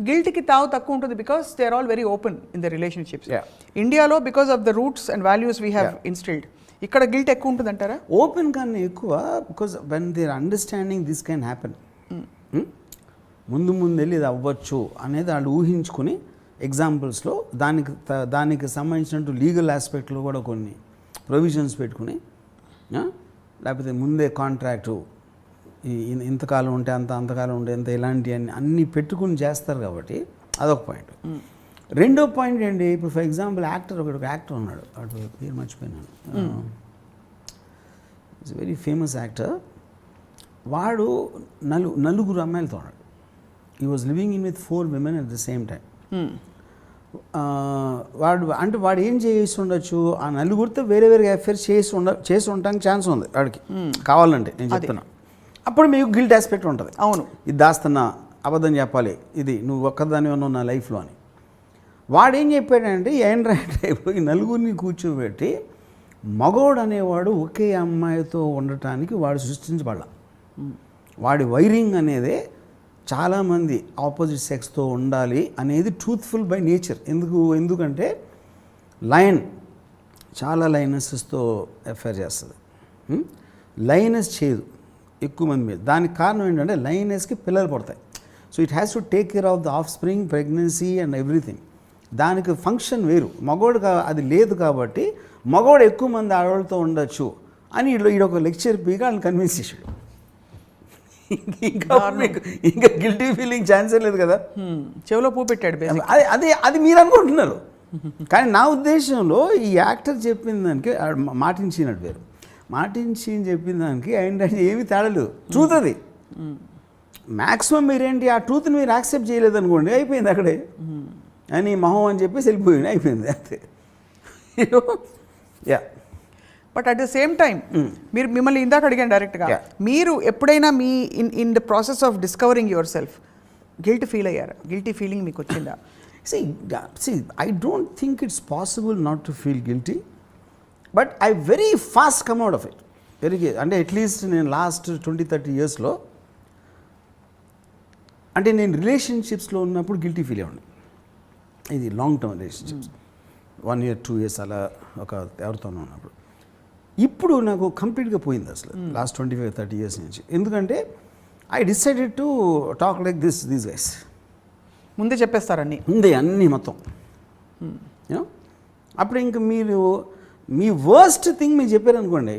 గిల్ట్కి తావు తక్కువ ఉంటుంది because they are all very open in the relationships. ఇండియాలో because of the roots and values we have instilled, ఇక్కడ గిల్ట్ ఎక్కువ ఉంటుంది అంటారా? ఓపెన్ కన్నా ఎక్కువ, because when there understanding this can happen, ముందు వెళ్ళి ఇది అవ్వచ్చు అనేది వాళ్ళు ఊహించుకుని ఎగ్జాంపుల్స్లో దానికి సంబంధించినట్టు లీగల్ ఆస్పెక్ట్లో కూడా కొన్ని ప్రొవిజన్స్ పెట్టుకుని, లేకపోతే ముందే కాంట్రాక్టు ఇంతకాలం ఉంటే అంతకాలం ఉంటే ఎంత ఇలాంటి అన్నీ పెట్టుకుని చేస్తారు కాబట్టి అదొక పాయింట్. రెండో పాయింట్ ఏంటి, ఇప్పుడు ఫర్ ఎగ్జాంపుల్ ఒక యాక్టర్ ఉన్నాడు, వాడు పేరు మర్చిపోయినాను, ఇట్స్ వెరీ ఫేమస్ యాక్టర్. వాడు నలుగురు అమ్మాయిలతో ఉన్నాడు. He was living in with 4 women at the same time. వాడు ఏం చేసి ఉండొచ్చు, ఆ నలుగురితో వేరే అఫేర్స్ చేసి ఉండడానికి ఛాన్స్ ఉంది వాడికి, కావాలంటే నేను చెప్తున్నా. అప్పుడు మీకు గిల్ట్ ఆస్పెక్ట్ ఉంటుంది. అవును, ఇది దాస్తున్నా, అబద్ధం చెప్పాలి, ఇది నువ్వు ఒక్కదాని ఉన్నావు నా లైఫ్లో అని. వాడు ఏం చెప్పాడంటే ఈ నలుగురిని కూర్చోబెట్టి మగోడు అనేవాడు ఒకే అమ్మాయితో ఉండటానికి వాడు సృష్టించబడాల. వాడి వైరింగ్ అనేదే చాలామంది ఆపోజిట్ సెక్స్తో ఉండాలి అనేది ట్రూత్ఫుల్ బై నేచర్. ఎందుకంటే లయన్ చాలా లైనెసెస్తో ఎఫైర్ చేస్తుంది, లైనెస్ చేయదు ఎక్కువ మంది మీద. దానికి కారణం ఏంటంటే లైనెస్కి పిల్లలు పడతాయి. So it has to take care of the of spring, pregnancy and everything. దానికి ఫంక్షన్ వేరు. మగోడు అది లేదు కాబట్టి మగోడు ఎక్కువ మంది ఆడవాళ్ళతో ఉండొచ్చు అని ఈడొక లెక్చర్ పీగా వాళ్ళని కన్విన్స్ చేశాడు. ఇంకా గిల్టీ ఫీలింగ్ ఛాన్సే లేదు కదా. చెవిలో పూ పెట్టాడు. అది మీరు అనుకుంటున్నారు, కానీ నా ఉద్దేశంలో ఈ యాక్టర్ చెప్పిన దానికి మాటించినట్టు వేరు. మాటించి చెప్పిన దానికి ఏంటంటే ఏమీ తేడలేదు, ట్రూత్ అది. మ్యాక్సిమం మీరేంటి ఆ ట్రూత్ని మీరు యాక్సెప్ట్ చేయలేదనుకోండి, అయిపోయింది అక్కడే అని మొహం అని చెప్పేసి వెళ్ళిపోయింది, అయిపోయింది అంతే. Yeah, but at the same time మిమ్మల్ని ఇందాక అడిగాను డైరెక్ట్గా, మీరు ఎప్పుడైనా me in the process of discovering your self guilt feel అయ్యారా? గిల్టీ ఫీలింగ్ మీకు వచ్చిందా? See, I don't think it's possible not to feel guilty, but I very fast come out of it. అంటే అట్లీస్ట్ నేను last 20-30 yearsలో అంటే నేను రిలేషన్షిప్స్లో ఉన్నప్పుడు guilty feel అయ్యాను. ఇది long term relationships, 1 year 2 years అలా ఒక ఎవరితోనూ ఉన్నప్పుడు. ఇప్పుడు నాకు కంప్లీట్గా పోయింది అసలు లాస్ట్ 25-30 years నుంచి. ఎందుకంటే I decided to talk like these guys. ముందే చెప్పేస్తారని ముందే అన్నీ మొత్తం. అప్పుడు ఇంకా మీరు మీ వర్స్ట్ థింగ్ మీరు చెప్పారనుకోండి.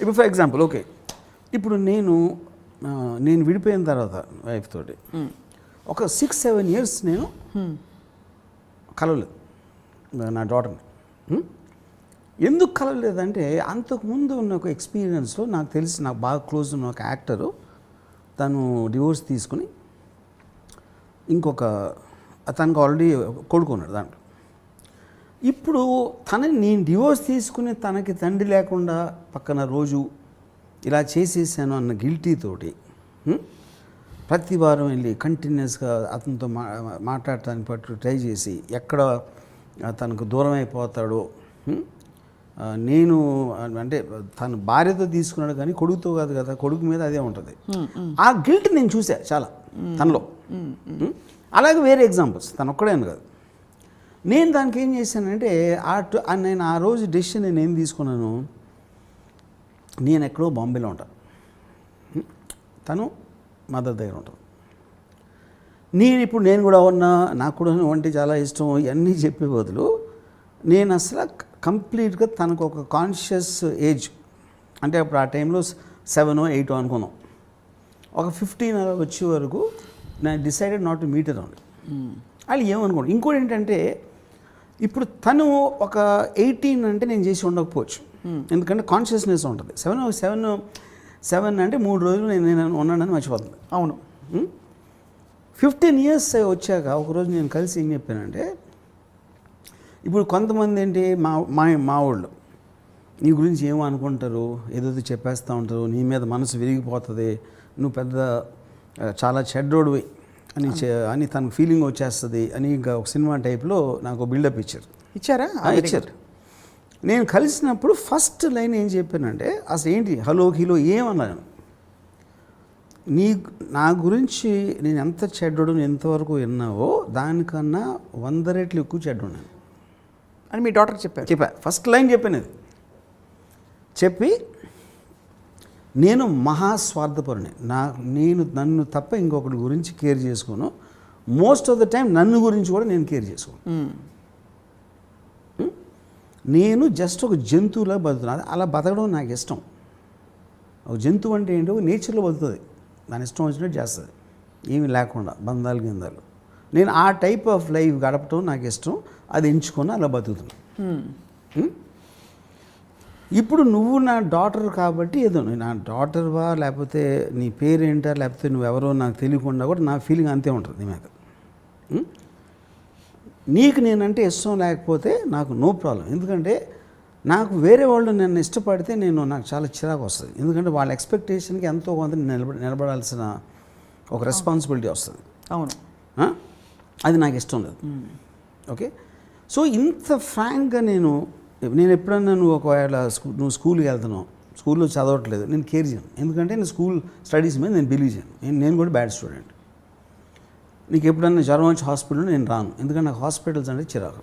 ఇప్పుడు ఫర్ ఎగ్జాంపుల్ ఓకే, ఇప్పుడు నేను విడిపోయిన తర్వాత వైఫ్ తోటి ఒక 6-7 years నేను కలవలేదు నా డాటర్ని. ఎందుకు కలవలేదంటే అంతకుముందు ఉన్న ఒక ఎక్స్పీరియన్స్లో నాకు తెలిసి, నాకు బాగా క్లోజ్ ఉన్న ఒక యాక్టరు, తను డివోర్స్ తీసుకుని తనకు ఆల్రెడీ కొడుకున్నాడు దాంట్లో. ఇప్పుడు నేను డివోర్స్ తీసుకుని తనకి తండ్రి లేకుండా పక్కన రోజు ఇలా చేసేసాను అన్న గిల్టీ తోటి ప్రతి వారం వెళ్ళి కంటిన్యూస్గా అతనితో మాట్లాడటానికి పట్టు ట్రై చేసి ఎక్కడ తనకు దూరం అయిపోతాడో, నేను అంటే తను భార్యతో తీసుకున్నాడు కానీ కొడుకుతో కాదు కదా, కొడుకు మీద అదే ఉంటుంది. ఆ గిల్ట్ నేను చూసా చాలా తనలో. అలాగే వేరే ఎగ్జాంపుల్స్, తను ఒక్కడేను కాదు. నేను దానికి ఏం చేశానంటే నేను ఆ రోజు డెసిషన్ నేను ఏం తీసుకున్నాను, నేను ఎక్కడో బాంబేలో ఉంటాను, తను మదర్ దగ్గర ఉంటాను. నేను కూడా ఉన్నా, నాకు కూడా వంటి చాలా ఇష్టం, ఇవన్నీ చెప్పే బదులు నేను అసలు కంప్లీట్గా తనకు ఒక కాన్షియస్ ఏజ్, అంటే అప్పుడు ఆ టైంలో 7 or 8 అనుకున్నాం, ఒక 15 అలా వచ్చే వరకు నేను decided not to meet around. వాళ్ళు ఏమనుకోండి. ఇంకోటి ఏంటంటే ఇప్పుడు తను ఒక 18 అంటే నేను చేసి ఉండకపోవచ్చు, ఎందుకంటే కాన్షియస్నెస్ ఉంటుంది. 7 అంటే 3 రోజులు నేను ఉన్నానని మర్చిపోతుంది. అవును. 15 years వచ్చాక ఒకరోజు నేను కలిసి ఏం చెప్పానంటే, ఇప్పుడు కొంతమంది ఏంటి మా వాళ్ళు నీ గురించి ఏమో అనుకుంటారు, ఏదో చెప్పేస్తూ ఉంటారు, నీ మీద మనసు విరిగిపోతుంది, నువ్వు పెద్ద చాలా చెడ్డోడివి అని తనకు ఫీలింగ్ వచ్చేస్తుంది అని ఇంకా ఒక సినిమా టైప్లో నాకు బిల్డప్ ఇచ్చారా? ఇచ్చారు. నేను కలిసినప్పుడు ఫస్ట్ లైన్ ఏం చెప్పానంటే, అసలు ఏంటి హలో ఏమన్నాను, నా గురించి నేను ఎంత చెడ్డోడు ఎంతవరకు విన్నావో దానికన్నా 100 రెట్లు ఎక్కువ చెడ్డోడు అని మీ డాక్టర్ చెప్పా. ఫస్ట్ లైన్ చెప్పాను అది. చెప్పి నేను మహాస్వార్థపరుని, నేను నన్ను తప్ప ఇంకొకటి గురించి కేర్ చేసుకోను, మోస్ట్ ఆఫ్ ద టైం నన్ను గురించి కూడా నేను కేర్ చేసుకోను. నేను జస్ట్ ఒక జంతువులా బతుకుతున్నాను. అలా బతకడం నాకు ఇష్టం. ఒక జంతువు అంటే ఏంటో నేచర్లో బతుకుతుంది, దాని ఇష్టం వచ్చినట్టు చేస్తుంది, ఏమీ లేకుండా బంధాలు గిందాలు. నేను ఆ టైప్ ఆఫ్ లైఫ్ గడపడం నాకు ఇష్టం, అది ఎంచుకొని అలా బతుకుతున్నాను. ఇప్పుడు నువ్వు నా డాటర్ కాబట్టి ఏదో నా డాటర్వా లేకపోతే నీ పేరేంటా లేకపోతే నువ్వెవరో నాకు తెలియకుండా కూడా నా ఫీలింగ్ అంతే ఉంటుంది నీ మీద. నీకు నేనంటే ఇష్టం లేకపోతే నాకు నో ప్రాబ్లం. ఎందుకంటే నాకు వేరే వాళ్ళు నన్ను ఇష్టపడితే నాకు చాలా చిరాకు వస్తుంది. ఎందుకంటే వాళ్ళ ఎక్స్పెక్టేషన్కి ఎంతో కొంత నిలబడాల్సిన ఒక రెస్పాన్సిబిలిటీ వస్తుంది. అవును, అది నాకు ఇష్టం లేదు. ఓకే, సో ఇంత ఫ్రాంక్గా నేను ఎప్పుడన్నా నువ్వు స్కూల్కి వెళ్తున్నావు, స్కూల్లో చదవట్లేదు, నేను కేర్ చేయను. ఎందుకంటే నేను స్కూల్ స్టడీస్ మీద నేను బిలీవ్ చేయను. నేను కూడా బ్యాడ్ స్టూడెంట్. నీకు ఎప్పుడన్నా జ్వరం వచ్చి హాస్పిటల్ నేను రాను, ఎందుకంటే నాకు హాస్పిటల్స్ అంటే చిరాకు.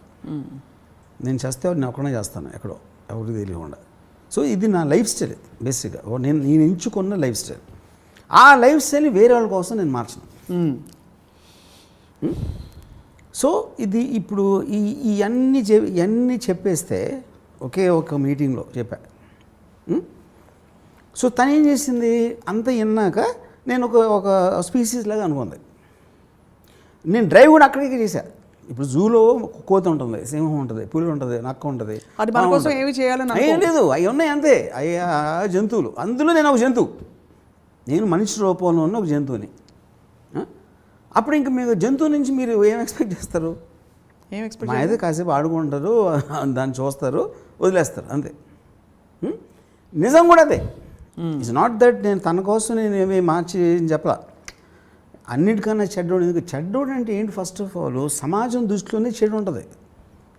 నేను చేస్తే నేను ఒక్కడే చేస్తాను, ఎక్కడో ఎవరికి తెలియకుండా. సో ఇది నా లైఫ్ స్టైల్ బేసిక్గా. నేను ఎంచుకున్న లైఫ్ స్టైల్. ఆ లైఫ్ స్టైల్ని వేరే వాళ్ళ కోసం నేను మార్చను. సో ఇది ఇప్పుడు ఇవన్నీ చెప్పేస్తే ఒకే ఒక మీటింగ్లో చెప్పా. సో తను ఏం చేసింది, అంత విన్నాక నేను ఒక స్పీసీస్ లాగా అనుకుంది. నేను డ్రైవ్ కూడా అక్కడికి చేశాను. ఇప్పుడు జూలో కోతి ఉంటుంది, సింహం ఉంటుంది, పులి ఉంటుంది, నక్క ఉంటుంది. అది మన కోసం ఏమి చేయాలని ఏం లేదు, అవి ఉన్నాయి అంతే. అవి జంతువులు. అందులో నేను ఒక జంతువు, నేను మనిషి రూపంలో ఉన్న ఒక జంతువుని. అప్పుడు ఇంక మీరు జంతువు నుంచి మీరు ఏం ఎక్స్పెక్ట్ చేస్తారు? మా అయితే కాసేపు ఆడుకుంటారు, దాన్ని చూస్తారు, వదిలేస్తారు అంతే. నిజం కూడా అదే. ఇట్స్ నాట్ దట్ నేను తన కోసం నేను ఏమీ మార్చి చెప్పలా. అన్నిటికన్నా చెడ్డోడు. ఎందుకు చెడ్డోడు అంటే ఏంటి? ఫస్ట్ ఆఫ్ ఆల్ సమాజం దృష్టిలోనే చెడు ఉంటుంది.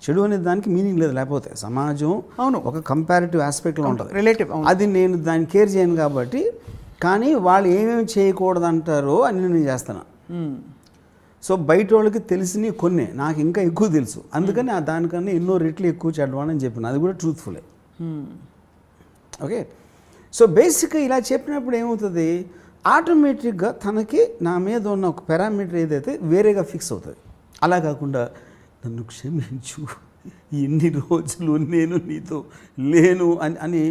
చెడు అనే దానికి మీనింగ్ లేదు. లేకపోతే సమాజం అవును ఒక కంపారిటివ్ ఆస్పెక్ట్లో ఉంటుంది, రిలేటివ్. అది నేను దాన్ని కేర్ చేయను కాబట్టి. కానీ వాళ్ళు ఏమేమి చేయకూడదు అంటారో అన్నీ నేను చేస్తాను. సో బయట వాళ్ళకి తెలిసినవి కొన్ని నాకు ఇంకా ఎక్కువ తెలుసు, అందుకని దానికన్నా ఎన్నో రెట్లు ఎక్కువ చెడ్డవాడని చెప్పిన. అది కూడా ట్రూత్ఫుల్లే. ఓకే, సో బేసిక్గా ఇలా చెప్పినప్పుడు ఏమవుతుంది, ఆటోమేటిక్గా తనకి నా మీద ఉన్న ఒక పారామీటర్ ఏదైతే వేరేగా ఫిక్స్ అవుతుంది. అలా కాకుండా నన్ను క్షమించు, ఎన్ని రోజులు నేను నీతో లేను అని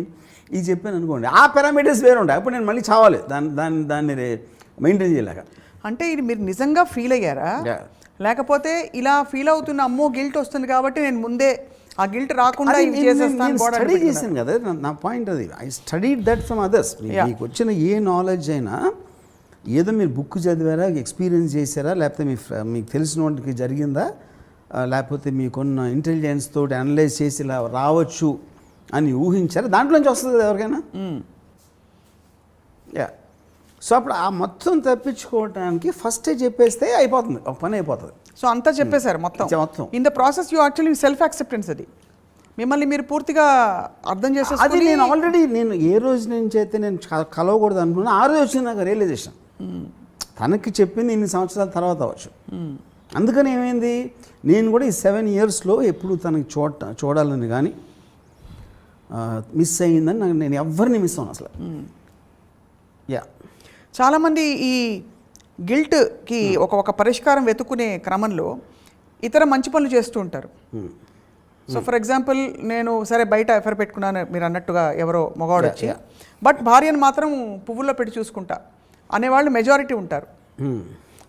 ఇది చెప్పాను అనుకోండి, ఆ పారామీటర్స్ వేరే ఉంటాయి. అప్పుడు నేను మళ్ళీ చావాలి దాన్ని మెయింటైన్ చేయలేక. అంటే ఇది మీరు నిజంగా ఫీల్ అయ్యారా, లేకపోతే ఇలా ఫీల్ అవుతున్న అమ్మో గిల్ట్ వస్తుంది కాబట్టి నేను ముందే ఆ గిల్ట్ రాకుండా స్టడీ చేశాను కదా, నా పాయింట్ అది. I studied that from others. మీకు వచ్చిన ఏ నాలెడ్జ్ అయినా ఏదో మీరు బుక్ చదివారా, ఎక్స్పీరియన్స్ చేశారా, లేకపోతే మీకు తెలిసిన వాటికి జరిగిందా, లేకపోతే మీకున్న ఇంటెలిజెన్స్ తోటి అనలైజ్ చేసి ఇలా రావచ్చు అని ఊహించారా, దాంట్లోంచి వస్తుంది కదా ఎవరికైనా. యా, సో అప్పుడు ఆ మొత్తం తప్పించుకోవడానికి ఫస్టే చెప్పేస్తే అయిపోతుంది, ఒక పని అయిపోతుంది. సో అంతా చెప్పేశారు మొత్తం. In the process you actually self acceptance. అది మిమ్మల్ని మీరు పూర్తిగా అర్థం చేసేది. అది నేను ఆల్రెడీ ఏ రోజు నుంచి అయితే నేను కలవకూడదు అనుకున్నా, ఆ రోజు వచ్చింది నాకు రియలైజేషన్. తనకి చెప్పింది ఇన్ని సంవత్సరాల తర్వాత అవ్వచ్చు. అందుకని ఏమైంది, నేను కూడా ఈ 7 yearsలో ఎప్పుడు తనకి చూడాలని కానీ మిస్ అయ్యిందని నేను ఎవరిని మిస్ అవ్వను అసలు. యా, చాలామంది ఈ గిల్ట్కి ఒక పరిష్కారం వెతుక్కునే క్రమంలో ఇతర మంచి పనులు చేస్తూ ఉంటారు. సో ఫర్ ఎగ్జాంపుల్, నేను సరే బయట ఎఫర్ పెట్టుకున్నాను మీరు అన్నట్టుగా, ఎవరో మగవాడు వచ్చి, బట్ భార్యను మాత్రం పువ్వుల్లో పెట్టి చూసుకుంటా అనేవాళ్ళు మెజారిటీ ఉంటారు.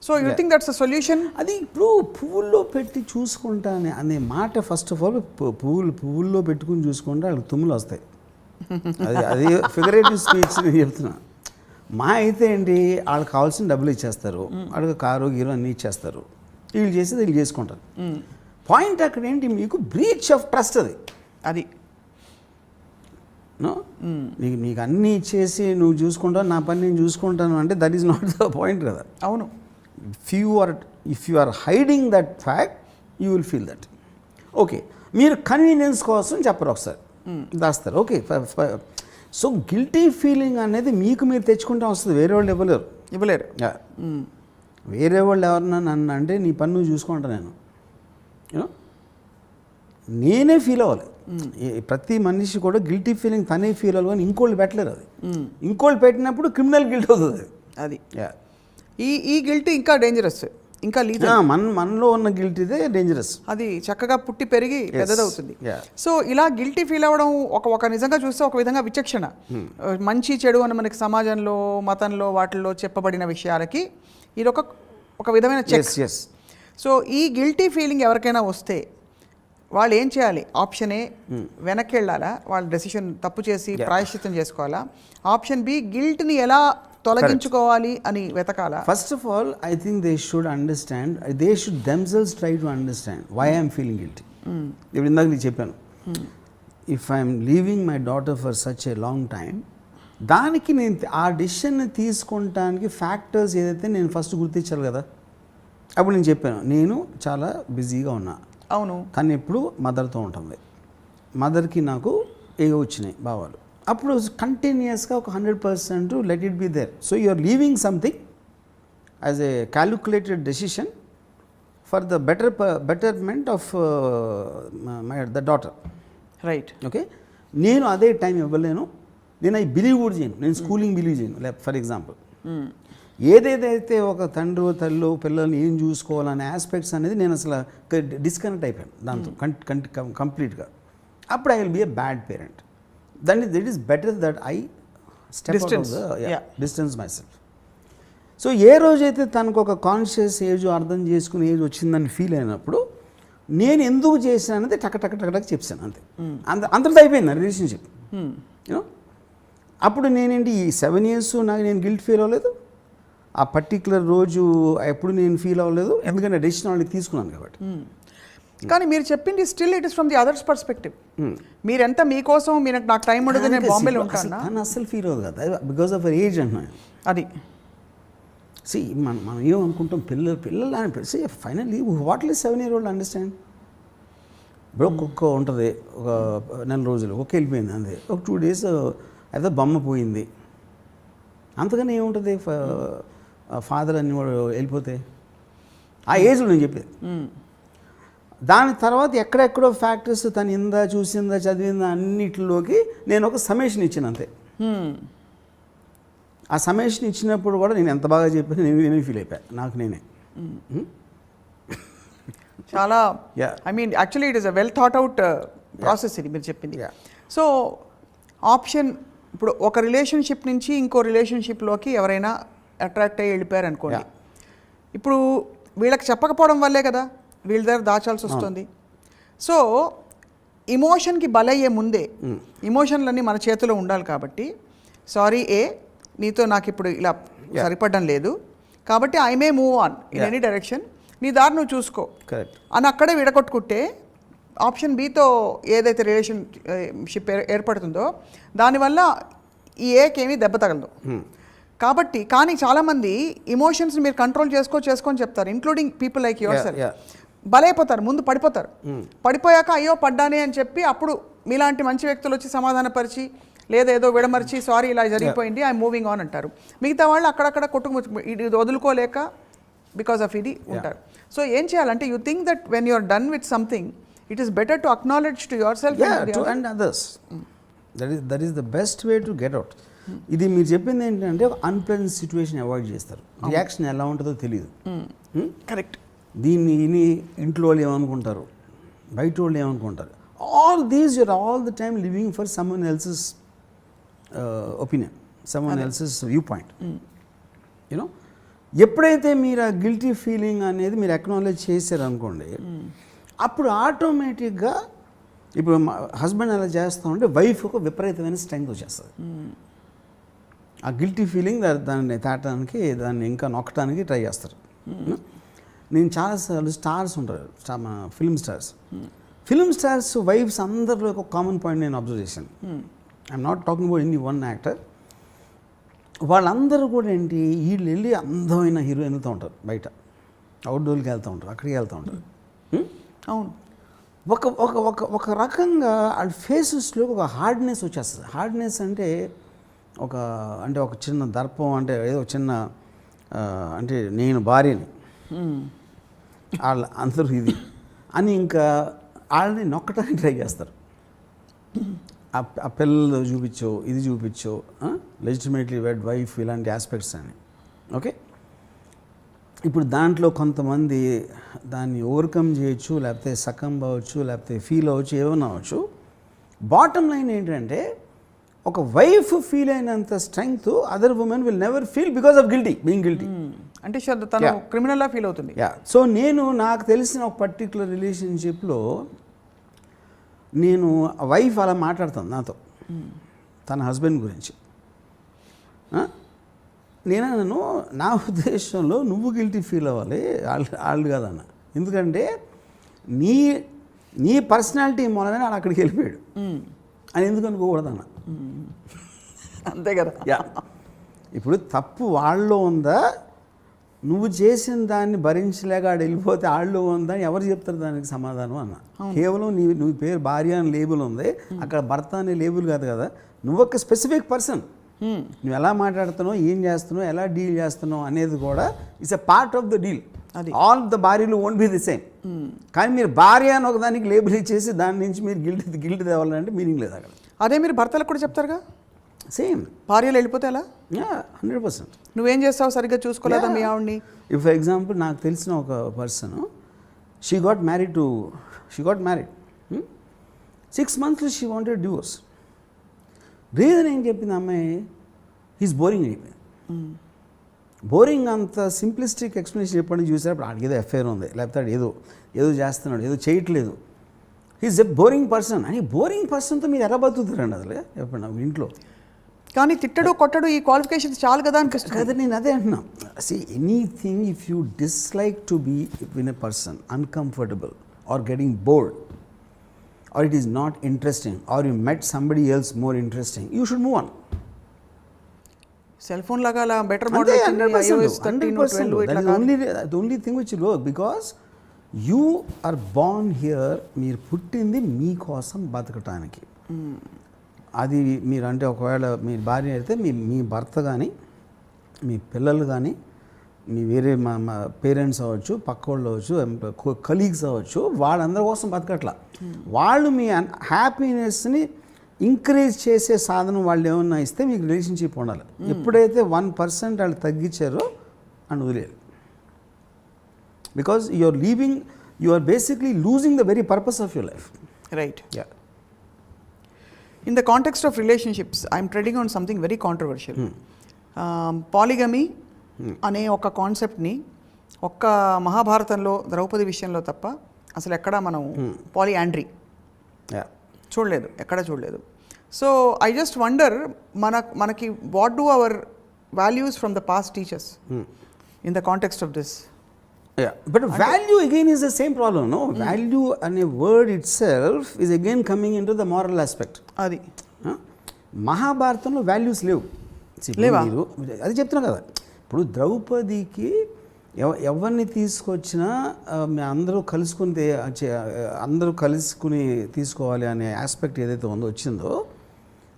So you think that's a solution? అది ఇప్పుడు పువ్వుల్లో పెట్టి చూసుకుంటా అనే మాట ఫస్ట్ ఆఫ్ ఆల్, పువ్వుల్లో పెట్టుకుని చూసుకుంటే వాళ్ళకి తుమ్ములు వస్తాయి. అది ఫిగరేటివ్ స్పీచ్ నేను చెప్తున్నా. మా అయితే ఏంటి, వాళ్ళకి కావాల్సిన డబ్బులు ఇచ్చేస్తారు, వాళ్ళకి కారు గీరు అన్నీ ఇచ్చేస్తారు, వీళ్ళు చేసేది వీళ్ళు చేసుకుంటారు. పాయింట్ అక్కడ ఏంటి, మీకు బ్రీచ్ ఆఫ్ ట్రస్ట్ అది నీకు అన్నీ ఇచ్చేసి నువ్వు చూసుకుంటావు, నా పని నేను చూసుకుంటాను అంటే that is not the point కదా. అవును, if you are hiding that fact you will feel that. Okay, మీరు కన్వీనియన్స్ కోసం చెప్పరు, ఒకసారి దాస్తారు. ఓకే, సో గిల్టీ ఫీలింగ్ అనేది మీకు మీరు తెచ్చుకుంటే వస్తుంది, వేరే వాళ్ళు ఇవ్వలేరు. వేరే వాళ్ళు ఎవరన్నా నన్ను అంటే నీ పని నువ్వు చూసుకుంటా, నేనే ఫీల్ అవ్వాలి. ప్రతి మనిషి కూడా గిల్టీ ఫీలింగ్ తనే ఫీల్ అవ్వాలి కానీ ఇంకోళ్ళు పెట్టలేరు అది. ఇంకోళ్ళు పెట్టినప్పుడు క్రిమినల్ గిల్ట్ అవుతుంది అది. ఈ గిల్ట్ ఇంకా డేంజరస్, ఇంకా మనలో ఉన్న గిల్ట్ ఇదే డేంజరస్. అది చక్కగా పుట్టి పెరిగి పెద్దదవుతుంది. సో ఇలా గిల్టీ ఫీల్ అవ్వడం ఒక నిజంగా చూస్తే ఒక విధంగా విచక్షణ. మంచి చెడు అని మనకి సమాజంలో, మతంలో, వాటిల్లో చెప్పబడిన విషయాలకి ఇది ఒక విధమైన చెక్. సో ఈ గిల్టీ ఫీలింగ్ ఎవరికైనా వస్తే వాళ్ళు ఏం చేయాలి? ఆప్షన్ ఏ, వెనక్కి వెళ్ళాలా, వాళ్ళ డెసిషన్ తప్పు చేసి ప్రాయశ్చిత్తం చేసుకోవాలా? ఆప్షన్ బి, గిల్ట్ని ఎలా తొలగించుకోవాలి అని వెతకాలా? First of all I think they should understand, they should themselves try to understand why I'm feeling guilty. ఇప్పుడు ఇందాక నేను చెప్పాను, if I'm leaving my daughter for such a long time, దానికి నేను ఆ డెసిషన్ని తీసుకుంటానికి ఫ్యాక్టర్స్ ఏదైతే నేను ఫస్ట్ గుర్తించాలి కదా. అప్పుడు నేను చెప్పాను, నేను చాలా బిజీగా ఉన్నా. అవును. తను ఎప్పుడు మదర్తో ఉంటుంది, మదర్కి నాకు ఏవో వచ్చినాయి భావాలు. అప్పుడు కంటిన్యూస్గా ఒక 100% let it be there. So you are leaving something as a calculated decision for the betterment of the daughter. Right. Okay, నేను అదే టైం ఇవ్వలేను, నేను అవి బిలీవ్ కూడా చేయను, నేను స్కూలింగ్ బిలీవ్ చేయను. ఫర్ ఎగ్జాంపుల్, ఏదేదైతే ఒక తండ్రి తల్లి పిల్లల్ని ఏం చూసుకోవాలనే ఆస్పెక్ట్స్ అనేది నేను అసలు డిస్కనెక్ట్ అయిపోయాను దాంతో కంప్లీట్గా. అప్పుడు I will be a bad parent. That is better that I step distance myself. So ఏ రోజైతే తనకు ఒక కాన్షియస్ ఏజ్, అర్థం చేసుకునే ఏజ్ వచ్చిందని ఫీల్ అయినప్పుడు నేను ఎందుకు చేశాను అనేది టక్ చెప్పాను అంతే. అంతటితో అయిపోయింది నా రిలేషన్షిప్. యూనో, అప్పుడు నేనేంటి ఈ 7 years నాకు నేను గిల్ట్ ఫీల్ అవ్వలేదు. ఆ పర్టిక్యులర్ రోజు ఎప్పుడు నేను ఫీల్ అవ్వలేదు, ఎందుకంటే డెసిషన్ వాళ్ళకి తీసుకున్నాను కాబట్టి. కానీ మీరు చెప్పింది still it is from the others perspective. మీరెంత మీకోసం నాకు టైం ఉండదు, నేను బాంబేలో ఉంటాను, తను అస్సలు ఫీల్ అవ్వదు కదా, బికాస్ ఆఫ్ ఏజ్ అంటున్నాను. అది మనం ఏమనుకుంటాం, పిల్లలు అని finally what is 7-year-old understand. ఇప్పుడు ఒక్కొక్క ఉంటుంది, ఒక 4 రోజులు ఒక్క వెళ్ళిపోయింది అంతే, ఒక 2 days అయితే బొమ్మ పోయింది, అంతగానే ఏముంటుంది ఫాదర్ అని వాడు వెళ్ళిపోతే. ఆ ఏజ్లో నేను చెప్పేది. దాని తర్వాత ఎక్కడెక్కడో ఫ్యాక్టర్స్ తను ఇందా చూసిందా చదివిందా అన్నిటిలోకి నేను ఒక సమేషన్ ఇచ్చాను అంతే. ఆ సమేషన్ ఇచ్చినప్పుడు కూడా నేను ఎంత బాగా చెప్పాను, నేనే ఫీల్ అయిపోయాను నాకు నేనే. చాలా I mean actually it is a well thought out process ఇది మీరు చెప్పింది. సో ఆప్షన్, ఇప్పుడు ఒక రిలేషన్షిప్ నుంచి ఇంకో రిలేషన్షిప్లోకి ఎవరైనా అట్రాక్ట్ అయ్యి వెళ్ళిపోయారు అనుకోండి, ఇప్పుడు వీళ్ళకి చెప్పకపోవడం వల్లే కదా వీళ్ళ దగ్గర దాచాల్సి వస్తుంది. సో ఇమోషన్కి బలయ్యే ముందే, ఇమోషన్లన్నీ మన చేతిలో ఉండాలి కాబట్టి, సారీ నీతో నాకు ఇప్పుడు ఇలా సరిపడడం లేదు కాబట్టి I may move on in any direction, నీ దారి నువ్వు చూసుకో అని అక్కడే విడగొట్టుకుంటే ఆప్షన్ బితో ఏదైతే రిలేషన్షిప్ ఏర్పడుతుందో దానివల్ల ఈ ఏకేమీ దెబ్బ తగలదు. కాబట్టి కానీ చాలామంది ఇమోషన్స్ మీరు కంట్రోల్ చేసుకొని చెప్తారు, including people like yourself. బలైపోతారు, ముందు పడిపోతారు. పడిపోయాక అయ్యో పడ్డానే అని చెప్పి అప్పుడు మీలాంటి మంచి వ్యక్తులు వచ్చి సమాధానపరిచి లేదా ఏదో విడమర్చి సారీ ఇలా జరిగిపోయింది ఐ మూవింగ్ ఆన్ అంటారు. మిగతా వాళ్ళు అక్కడక్కడ ఇది వదులుకోలేక బికాస్ ఆఫ్ ఇది ఉంటారు. సో ఏం చేయాలంటే you think that when you're done with something it is better to acknowledge to yourself and others. That is the best way to get out. ఇది మీరు చెప్పింది ఏంటంటే ఒక అన్ప్లెజెంట్ సిచ్యువేషన్ అవాయిడ్ చేస్తారు. రియాక్షన్ ఎలా ఉంటుందో తెలియదు. కరెక్ట్. దీన్ని ఇంట్లో వాళ్ళు ఏమనుకుంటారు, బయట వాళ్ళు ఏమనుకుంటారు, all these you're all the time living for someone else's opinion, someone else's view point. You know, ఎప్పుడైతే మీరు ఆ గిల్టీ ఫీలింగ్ అనేది మీరు అక్నాలెడ్జ్ చేశారనుకోండి, అప్పుడు ఆటోమేటిక్గా ఇప్పుడు హస్బెండ్ అలా చేస్తామంటే వైఫ్ ఒక విపరీతమైన స్ట్రెంగ్త్ వచ్చేస్తుంది. ఆ గిల్టీ ఫీలింగ్ దాన్ని తాటడానికి, దాన్ని ఇంకా నొక్కడానికి ట్రై చేస్తారు. నేను చాలాసార్లు స్టార్స్ ఉంటారు, మన ఫిల్మ్ స్టార్స్ వైఫ్స్ అందరిలో ఒక కామన్ పాయింట్ నేను అబ్జర్వ్ చేశాను. I'm not talking about any one actor. వాళ్ళందరూ కూడా ఏంటి, వీళ్ళు వెళ్ళి అందమైన హీరోయిన్లతో ఉంటారు, బయట అవుట్డోర్కి వెళ్తూ ఉంటారు, అక్కడికి వెళ్తూ ఉంటారు. అవును, ఒక ఒక ఒక ఒక రకంగా వాళ్ళ ఫేసెస్లో ఒక హార్డ్నెస్ వచ్చేస్తుంది. హార్డ్నెస్ అంటే ఒక చిన్న దర్పం, అంటే ఏదో చిన్న అంటే నేను భార్యని వాళ్ళ అందరూ ఇది అని ఇంకా వాళ్ళని నొక్కటానికి ట్రై చేస్తారు. ఆ పిల్లలు చూపించో ఇది చూపించో లెజిటిమేట్లీ వెడ్ వైఫ్ ఇలాంటి ఆస్పెక్ట్స్ అని. ఓకే, ఇప్పుడు దాంట్లో కొంతమంది దాన్ని ఓవర్కమ్ చేయొచ్చు, లేకపోతే సకంబ్ అవ్వచ్చు, లేకపోతే ఫీల్ అవ్వచ్చు, ఏమైనా అవ్వచ్చు. బాటమ్ లైన్ ఏంటంటే ఒక వైఫ్ ఫీల్ అయినంత strength other women will never feel because of being guilty. అంటే తను క్రిమినల్లా ఫీల్ అవుతుంది. సో నాకు తెలిసిన ఒక పర్టికులర్ రిలేషన్షిప్లో నేను వైఫ్ అలా మాట్లాడుతాను నాతో తన హస్బెండ్ గురించి. నన్ను నా ఉద్దేశంలో నువ్వు గిల్టీ ఫీల్ అవ్వాలి, వాళ్ళు కాదన్న. ఎందుకంటే నీ పర్సనాలిటీ మూలనే వాళ్ళు అక్కడికి వెళ్ళిపోయాడు అని ఎందుకు అనుకోకూడదన్న. అంతే కదా. ఇప్పుడు తప్పు వాళ్ళలో ఉందా, నువ్వు చేసిన దాన్ని భరించలేక ఆడు వెళ్ళిపోతే వాళ్ళు ఉందా అని ఎవరు చెప్తారు దానికి సమాధానం అన్న. కేవలం నువ్వు పేరు భార్య అని లేబుల్ ఉంది, అక్కడ భర్త అనే లేబుల్ కాదు కదా. నువ్వు ఒక స్పెసిఫిక్ పర్సన్, నువ్వు ఎలా మాట్లాడుతున్నావు, ఏం చేస్తున్నావు, ఎలా డీల్ చేస్తున్నావు అనేది కూడా it's a part of the deal. All the భార్యలు వోంట్ బి ది సేమ్. కానీ మీరు భార్య అని ఒకదానికి లేబుల్ ఇచ్చేసి దాని నుంచి మీరు గిల్ట్ తేవాలంటే మీనింగ్ లేదు అక్కడ. అదే మీరు భర్తలకు కూడా చెప్తారుగా సేమ్. భార్యలు వెళ్ళిపోతే ఎలా? 100%. నువ్వేం చేస్తావు, సరిగ్గా చూసుకోలేదా మీ ఆవిడ్ని? ఇఫ్ ఫర్ ఎగ్జాంపుల్ నాకు తెలిసిన ఒక person she got married 6 months she wanted divorce. Reason ఏం చెప్పింది అమ్మాయి, హీస్ బోరింగ్ అయిపోయింది. బోరింగ్ అంత సింప్లిస్టిక్ ఎక్స్ప్లెనేషన్ చెప్పండి చూసేటప్పుడు ఆడికి ఏదో ఎఫ్ఐఆర్ ఉంది, లేకపోతే ఏదో చేస్తున్నాడు, ఏదో చేయట్లేదు, హీస్ ఎ బోరింగ్ పర్సన్ అని. బోరింగ్ పర్సన్తో మీరు ఎలా బతుకుతారండి అసలు చెప్పండి నాకు ఇంట్లో? కానీ తిట్టడు కొట్టడు ఈ క్వాలిఫికేషన్స్ చాలు కదా అనిపిస్తుంది కదా. నేను అదే అంటున్నా. Anything if you dislike to be win a person uncomfortable or getting bored or it is not interesting or you met somebody else more interesting, you should move on. Cell phone లాగా అలా better model వచ్చింది, iOS 13 12 ఇట్లా కాదు. The only thing which will work because you are born here, మీరు పుట్టింది మీకోసం బతకటానికి. అది మీరు అంటే ఒకవేళ మీ భార్య అయితే మీ భర్త కానీ మీ పిల్లలు కానీ మీ వేరే మా పేరెంట్స్ అవ్వచ్చు, పక్క వాళ్ళు అవ్వచ్చు, కలీగ్స్ అవ్వచ్చు, వాళ్ళందరి కోసం బతకట్లా. వాళ్ళు మీ హ్యాపీనెస్ని ఇంక్రీజ్ చేసే సాధనం వాళ్ళు ఏమన్నా ఇస్తే మీకు రిలేషన్షిప్ ఉండాలి. ఎప్పుడైతే 1% వాళ్ళు తగ్గించారో అని వదిలేదు. Because you are basically losing the very purpose of your life. Right. In the context of relationships, I am treading on something very controversial. Polygamy అనే ఒక కాన్సెప్ట్ని ఒక్క మహాభారతంలో ద్రౌపది విషయంలో తప్ప అసలు ఎక్కడ మనం పాలియాండ్రీ ఎక్కడ చూడలేదు. సో ఐ జస్ట్ వండర్ మనకి what do our values from the past teachers in the context of this? But value again is the same problem, no? Value and a word itself is again coming into the moral aspect. అది మహాభారతంలో values లేవు. లేవా? అది చెప్తున్నా కదా. ఇప్పుడు ద్రౌపదికి ఎవరిని తీసుకొచ్చినా అందరూ కలుసుకుని తీసుకోవాలి అనే ఆస్పెక్ట్ ఏదైతే వచ్చిందో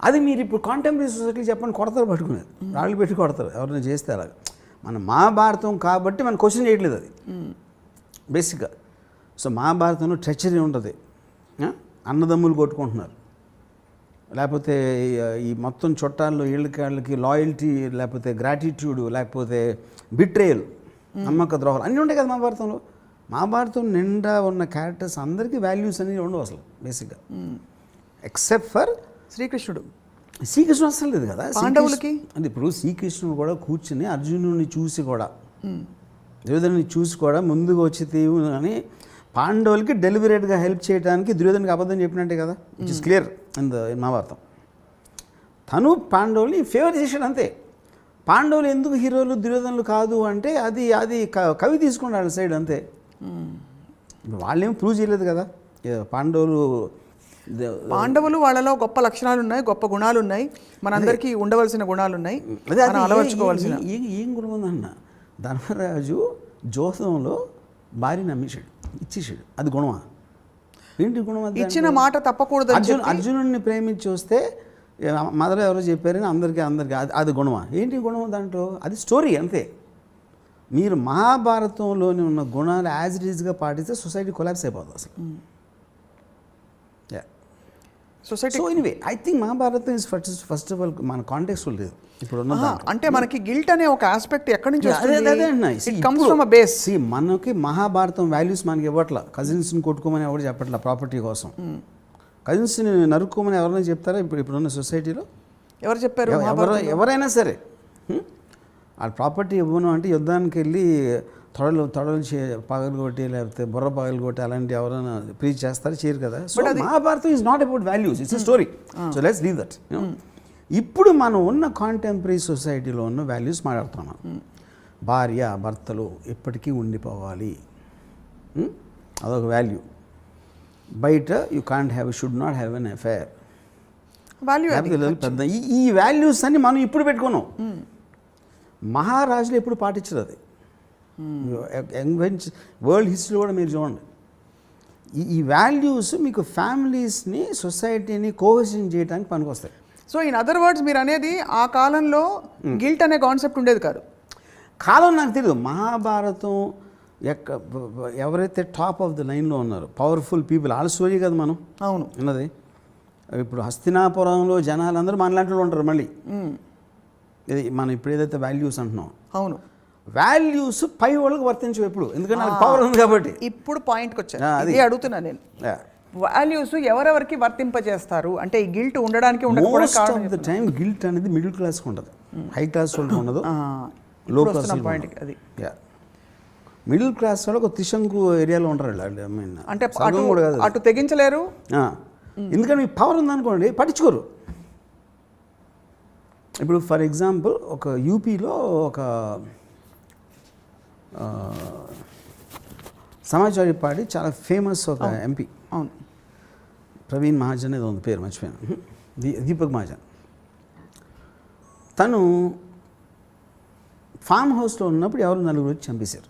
అది మీరు ఇప్పుడు కాంటెంపరీ సొసైటీ చెప్పండి, కొడతారు, పట్టుకునేది రాళ్ళు పెట్టి కొడతారు ఎవరైనా చేస్తే. అలాగే మన మహాభారతం కాబట్టి మనం క్వశ్చన్ చేయట్లేదు అది బేసిక్గా. సో మహాభారతంలో ట్రెచరీ ఉంటుంది, అన్నదమ్ములు కొట్టుకుంటున్నారు, లేకపోతే ఈ మొత్తం చుట్టాల్లో వీళ్ళకి లాయల్టీ, లేకపోతే గ్రాటిట్యూడ్, లేకపోతే బిట్రేయల్, నమ్మక ద్రోహాలు అన్నీ ఉంటాయి కదా మహాభారతంలో. మహాభారతం నిండా ఉన్న క్యారెక్టర్స్ అందరికీ వాల్యూస్ అనేవి ఉండవు అసలు బేసిక్గా, ఎక్సెప్ట్ ఫర్ శ్రీకృష్ణుడు అసలు లేదు కదా పాండవులకి. అంటే ఇప్పుడు శ్రీకృష్ణుడు కూడా కూర్చుని అర్జునుడిని చూసి కూడా దుర్యోధనుని చూసి కూడా ముందుకు వచ్చి తీవు అని పాండవులకి డెలిబరేట్గా హెల్ప్ చేయడానికి దుర్యోధనికి అబద్ధం చెప్పినట్టే కదా, which is clear in Mahabharatam. తను పాండవుల్ని ఫేవర్ చేశాడు అంతే. పాండవులు ఎందుకు హీరోలు దుర్యోధనులు కాదు అంటే అది కవి తీసుకున్నాడు సైడ్ అంతే. వాళ్ళేం ప్రూవ్ చేయలేదు కదా పాండవులు వాళ్ళలో గొప్ప లక్షణాలు ఉన్నాయి, గొప్ప గుణాలు ఉన్నాయి, మనందరికీ ఉండవలసిన గుణాలు ఉన్నాయి, అలవర్చుకోవాల్సిన. ఏం గుణం ఉందన్న, ధర్మరాజు జోసంలో భార్యని అమ్మేశాడు, ఇచ్చేసాడు, అది గుణమా? ఏంటి గుణం? ఇచ్చిన మాట తప్పకూడదు. అర్జునుడిని ప్రేమించి వస్తే మదర్ ఎవరో చెప్పారని అందరికీ అది గుణమా? ఏంటి గుణం దాంట్లో? అది స్టోరీ అంతే. మీరు మహాభారతంలోని ఉన్న గుణాలు యాజ్ ఇట్ ఈజ్గా పాటిస్తే సొసైటీ కొలాప్స్ అయిపోతుంది అసలు. Society. So anyway I think Mahabharatam is first of all మన కాంటెక్స్ట్ లేదు ఇప్పుడు ఉన్న దాంట్లో. అంటే మనకి గిల్ట్ అనే ఒక ఆస్పెక్ట్ ఎక్కడి నుంచి అదే అన్న it comes from a base. మనకి మహాభారతం వాల్యూస్ మనకి ఇవ్వట్లా. కజిన్స్ని కొట్టుకోమని ఎవరు చెప్పట్లా ప్రాపర్టీ కోసం. కజిన్స్ని నరుక్కోమని ఎవరైనా చెప్తారా ఇప్పుడున్న సొసైటీలో? ఎవరు చెప్పారు? ఎవరైనా సరే వాళ్ళ ప్రాపర్టీ ఇవ్వను అంటే యుద్ధానికి వెళ్ళి తొడలు పగలగొట్టి లేకపోతే బుర్ర పగలగొట్టి అలాంటి ఎవరైనా ప్రీచ్ చేస్తారు, చేయరు కదా. So Mahabharatam is not about values, it's a story. So let's leave that. ఇప్పుడు మనం ఉన్న కాంటెంపరీ సొసైటీలో ఉన్న వాల్యూస్ మాట్లాడుతున్నాం. భార్య భర్తలు ఎప్పటికీ ఉండిపోవాలి, అదొక వాల్యూ. బయట you can't have, should not have an affair value. పెద్ద ఈ వాల్యూస్ అన్ని మనం ఇప్పుడు పెట్టుకున్నాం. మహారాజులు ఎప్పుడు పాటించరు అది. వరల్డ్ హిస్టరీ కూడా మీరు చూడండి. ఈ వాల్యూస్ మీకు ఫ్యామిలీస్ని సొసైటీని కోహెషన్ చేయడానికి పనికొస్తాయి. సో ఇన్ అదర్ వర్డ్స్ మీరు అనేది ఆ కాలంలో గిల్ట్ అనే కాన్సెప్ట్ ఉండేది కాదు. కాలం నాకు తెలియదు. మహాభారతం ఎవరైతే టాప్ ఆఫ్ ద లైన్లో ఉన్నారో పవర్ఫుల్ పీపుల్, వాళ్ళ స్టోరీ కదా మనం అవును ఉన్నది. ఇప్పుడు హస్తినాపురంలో జనాలందరూ మనలాంటి వాళ్ళు ఉంటారు. మళ్ళీ ఇది మనం ఇప్పుడు ఏదైతే వాల్యూస్ అంటున్నాం, అవును వాల్యూస్ పై వాళ్ళకి వర్తించవు ఎప్పుడు, ఎందుకంటే నాకు పవర్ ఉంది కాబట్టి. ఇప్పుడు పాయింట్కి వచ్చాను, అది అడుగుతున్నా నేను. వాల్యూస్ ఎవరెవరికి వర్తింపజేస్తారు అంటే ఈ గిల్ట్ ఉండడానికి ఉండకపోవడానికి ద టైం గిల్ట్ అనేది మిడిల్ క్లాస్కి ఉంటుంది, హై క్లాస్ వాళ్ళకి ఉండదు, లో క్లాస్ పాయింట్. అది మిడిల్ క్లాస్ వాళ్ళు ఒక త్రిశంకు ఏరియాలో ఉంటారు. అంటే అటు తెగించలేరు, ఎందుకంటే మీకు పవర్ ఉందనుకోండి పట్టించుకోరు. ఇప్పుడు ఫర్ ఎగ్జాంపుల్ ఒక యూపీలో ఒక సమాజ్వాదీ పార్టీ చాలా ఫేమస్ ఒక ఎంపీ, అవును, ప్రవీణ్ మహాజన్ ఏదో ఉంది పేరు మర్చిపోయాను, దీపక్ మహాజన్. తను ఫామ్ హౌస్లో ఉన్నప్పుడు ఎవరు నలుగురు వచ్చి చంపేశారు.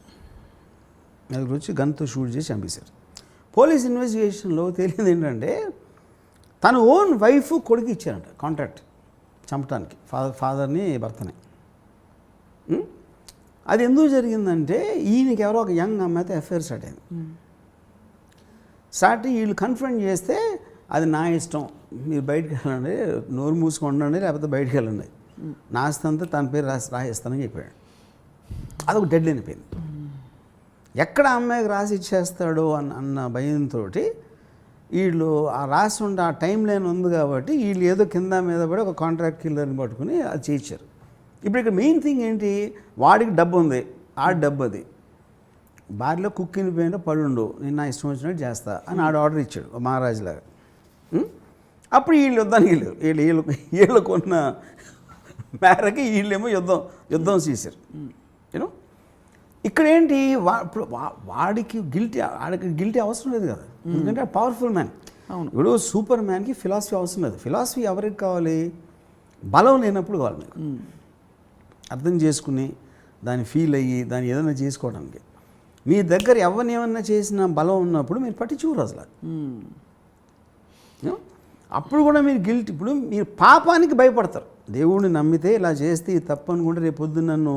నలుగురు వచ్చి గన్తో షూట్ చేసి చంపేశారు. పోలీస్ ఇన్వెస్టిగేషన్లో తెలియదు ఏంటంటే తన ఓన్ వైఫ్ కొడుకు ఇచ్చారంట కాంట్రాక్ట్ చంపడానికి, ఫాదర్ని భర్తని. అది ఎందుకు జరిగిందంటే ఈయనకి ఎవరో ఒక యంగ్ అమ్మాయితో అఫైర్ స్టార్ట్ అయింది. స్టార్ట్ వీళ్ళు కన్ఫ్రంట్ చేస్తే అది నా ఇష్టం, మీరు బయటకు వెళ్ళండి, నోరు మూసుకొని ఉండండి, లేకపోతే బయటకు వెళ్ళండి, నా ఆస్తంతా తన పేరు రాసిస్తానని చెప్పాడు. అదొక డెడ్ లైన్ అయిపోయింది. ఎక్కడ అమ్మాయికి రాసి ఇచ్చేస్తాడో అన్న భయంతో వీళ్ళు ఆ రాసి ఉండే ఆ టైం లైన్ ఉంది కాబట్టి వీళ్ళు ఏదో కింద మీద పడి ఒక కాంట్రాక్ట్ కిల్లర్ని పట్టుకుని అది చేయించారు. ఇప్పుడు ఇక్కడ మెయిన్ థింగ్ ఏంటి, వాడికి డబ్బు ఉంది, ఆడి డబ్బు అది, బారిలో కుక్కిని పోయినా పడుండు, నేను నా ఇష్టం వచ్చినట్టు చేస్తా అని ఆడు ఆర్డర్ ఇచ్చాడు మహారాజులాగా. అప్పుడు వీళ్ళు యుద్ధానికి వెళ్ళారు. వీళ్ళు కొన్న మేరకి వీళ్ళేమో యుద్ధం చేశారు. యూనో ఇక్కడ ఏంటి వాడికి గిల్టీ అవసరం లేదు కదా, ఎందుకంటే పవర్ఫుల్ మ్యాన్. ఇప్పుడు సూపర్ మ్యాన్కి ఫిలాసఫీ అవసరం లేదు. ఫిలాసఫీ ఎవరికి కావాలి, బలం లేనప్పుడు కావాలి మీకు, అర్థం చేసుకుని దాన్ని ఫీల్ అయ్యి దాన్ని ఏదైనా చేసుకోవడానికి. మీ దగ్గర ఎవరిని ఏమన్నా చేసిన బలం ఉన్నప్పుడు మీరు పట్టించుకోరు అసలు. అప్పుడు కూడా మీరు గిల్ట్, ఇప్పుడు మీరు పాపానికి భయపడతారు. దేవుడిని నమ్మితే ఇలా చేస్తే తప్పు అనుకుంటే రేపు పొద్దున్న నన్ను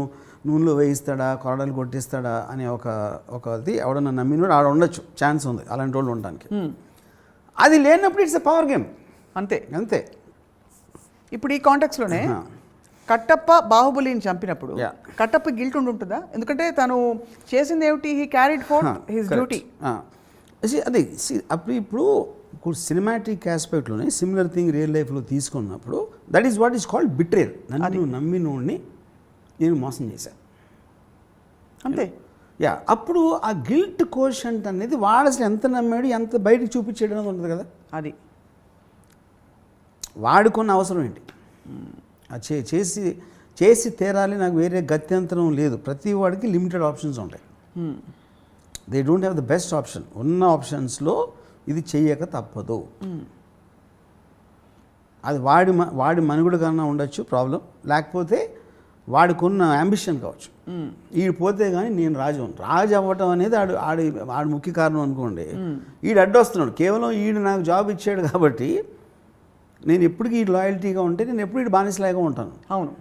నూనెలో వేయిస్తాడా, కొరడాలు కొట్టిస్తాడా అనే ఒకది ఎవడన్నా నమ్మినోడు ఆడ ఉండొచ్చు, ఛాన్స్ ఉంది అలాంటి వాళ్ళు ఉండడానికి. అది లేనప్పుడు ఇట్స్ ఎ పవర్ గేమ్, అంతే. ఇప్పుడు ఈ కాంటెక్స్లోనే కట్టప్ప బాహుబలిని చంపినప్పుడు కట్టప్ప గిల్ట్ ఉంటుందా? ఎందుకంటే తను చేసింది ఏమిటి, he carried fourth his duty. అదే ఇప్పుడు సినిమాటిక్ ఆస్పెక్ట్లోనే సిమిలర్ థింగ్ రియల్ లైఫ్లో తీసుకున్నప్పుడు that is what is called betrayal. నన్ను నమ్మినోడిని నేను మోసం చేశాను అంతే. అప్పుడు ఆ గిల్ట్ కోషంట్ అనేది వాడు అసలు ఎంత నమ్మాడు, ఎంత బయటకు చూపించాడు అనేది ఉంటుంది కదా. అది వాడుకున్న అవసరం ఏంటి, అది చేసి తీరాలి, నాకు వేరే గత్యంతరం లేదు. ప్రతి వాడికి లిమిటెడ్ ఆప్షన్స్ ఉంటాయి. They don't have the best option. ఉన్న ఆప్షన్స్లో ఇది చెయ్యక తప్పదు. అది వాడి మనుగడ కన్నా ఉండొచ్చు ప్రాబ్లం, లేకపోతే వాడికున్న అంబిషన్ కావచ్చు. వీడు పోతే కానీ నేను రాజు అవ్వటం అనేది ఆడు ముఖ్య కారణం అనుకోండి. వీడు అడ్డొస్తున్నాడు, కేవలం వీడు నాకు జాబ్ ఇచ్చాడు కాబట్టి నేను ఎప్పటికీ ఈ లాయల్టీగా ఉంటే నేను ఎప్పుడు వీడు బానిసలాగా ఉంటాను. అవును.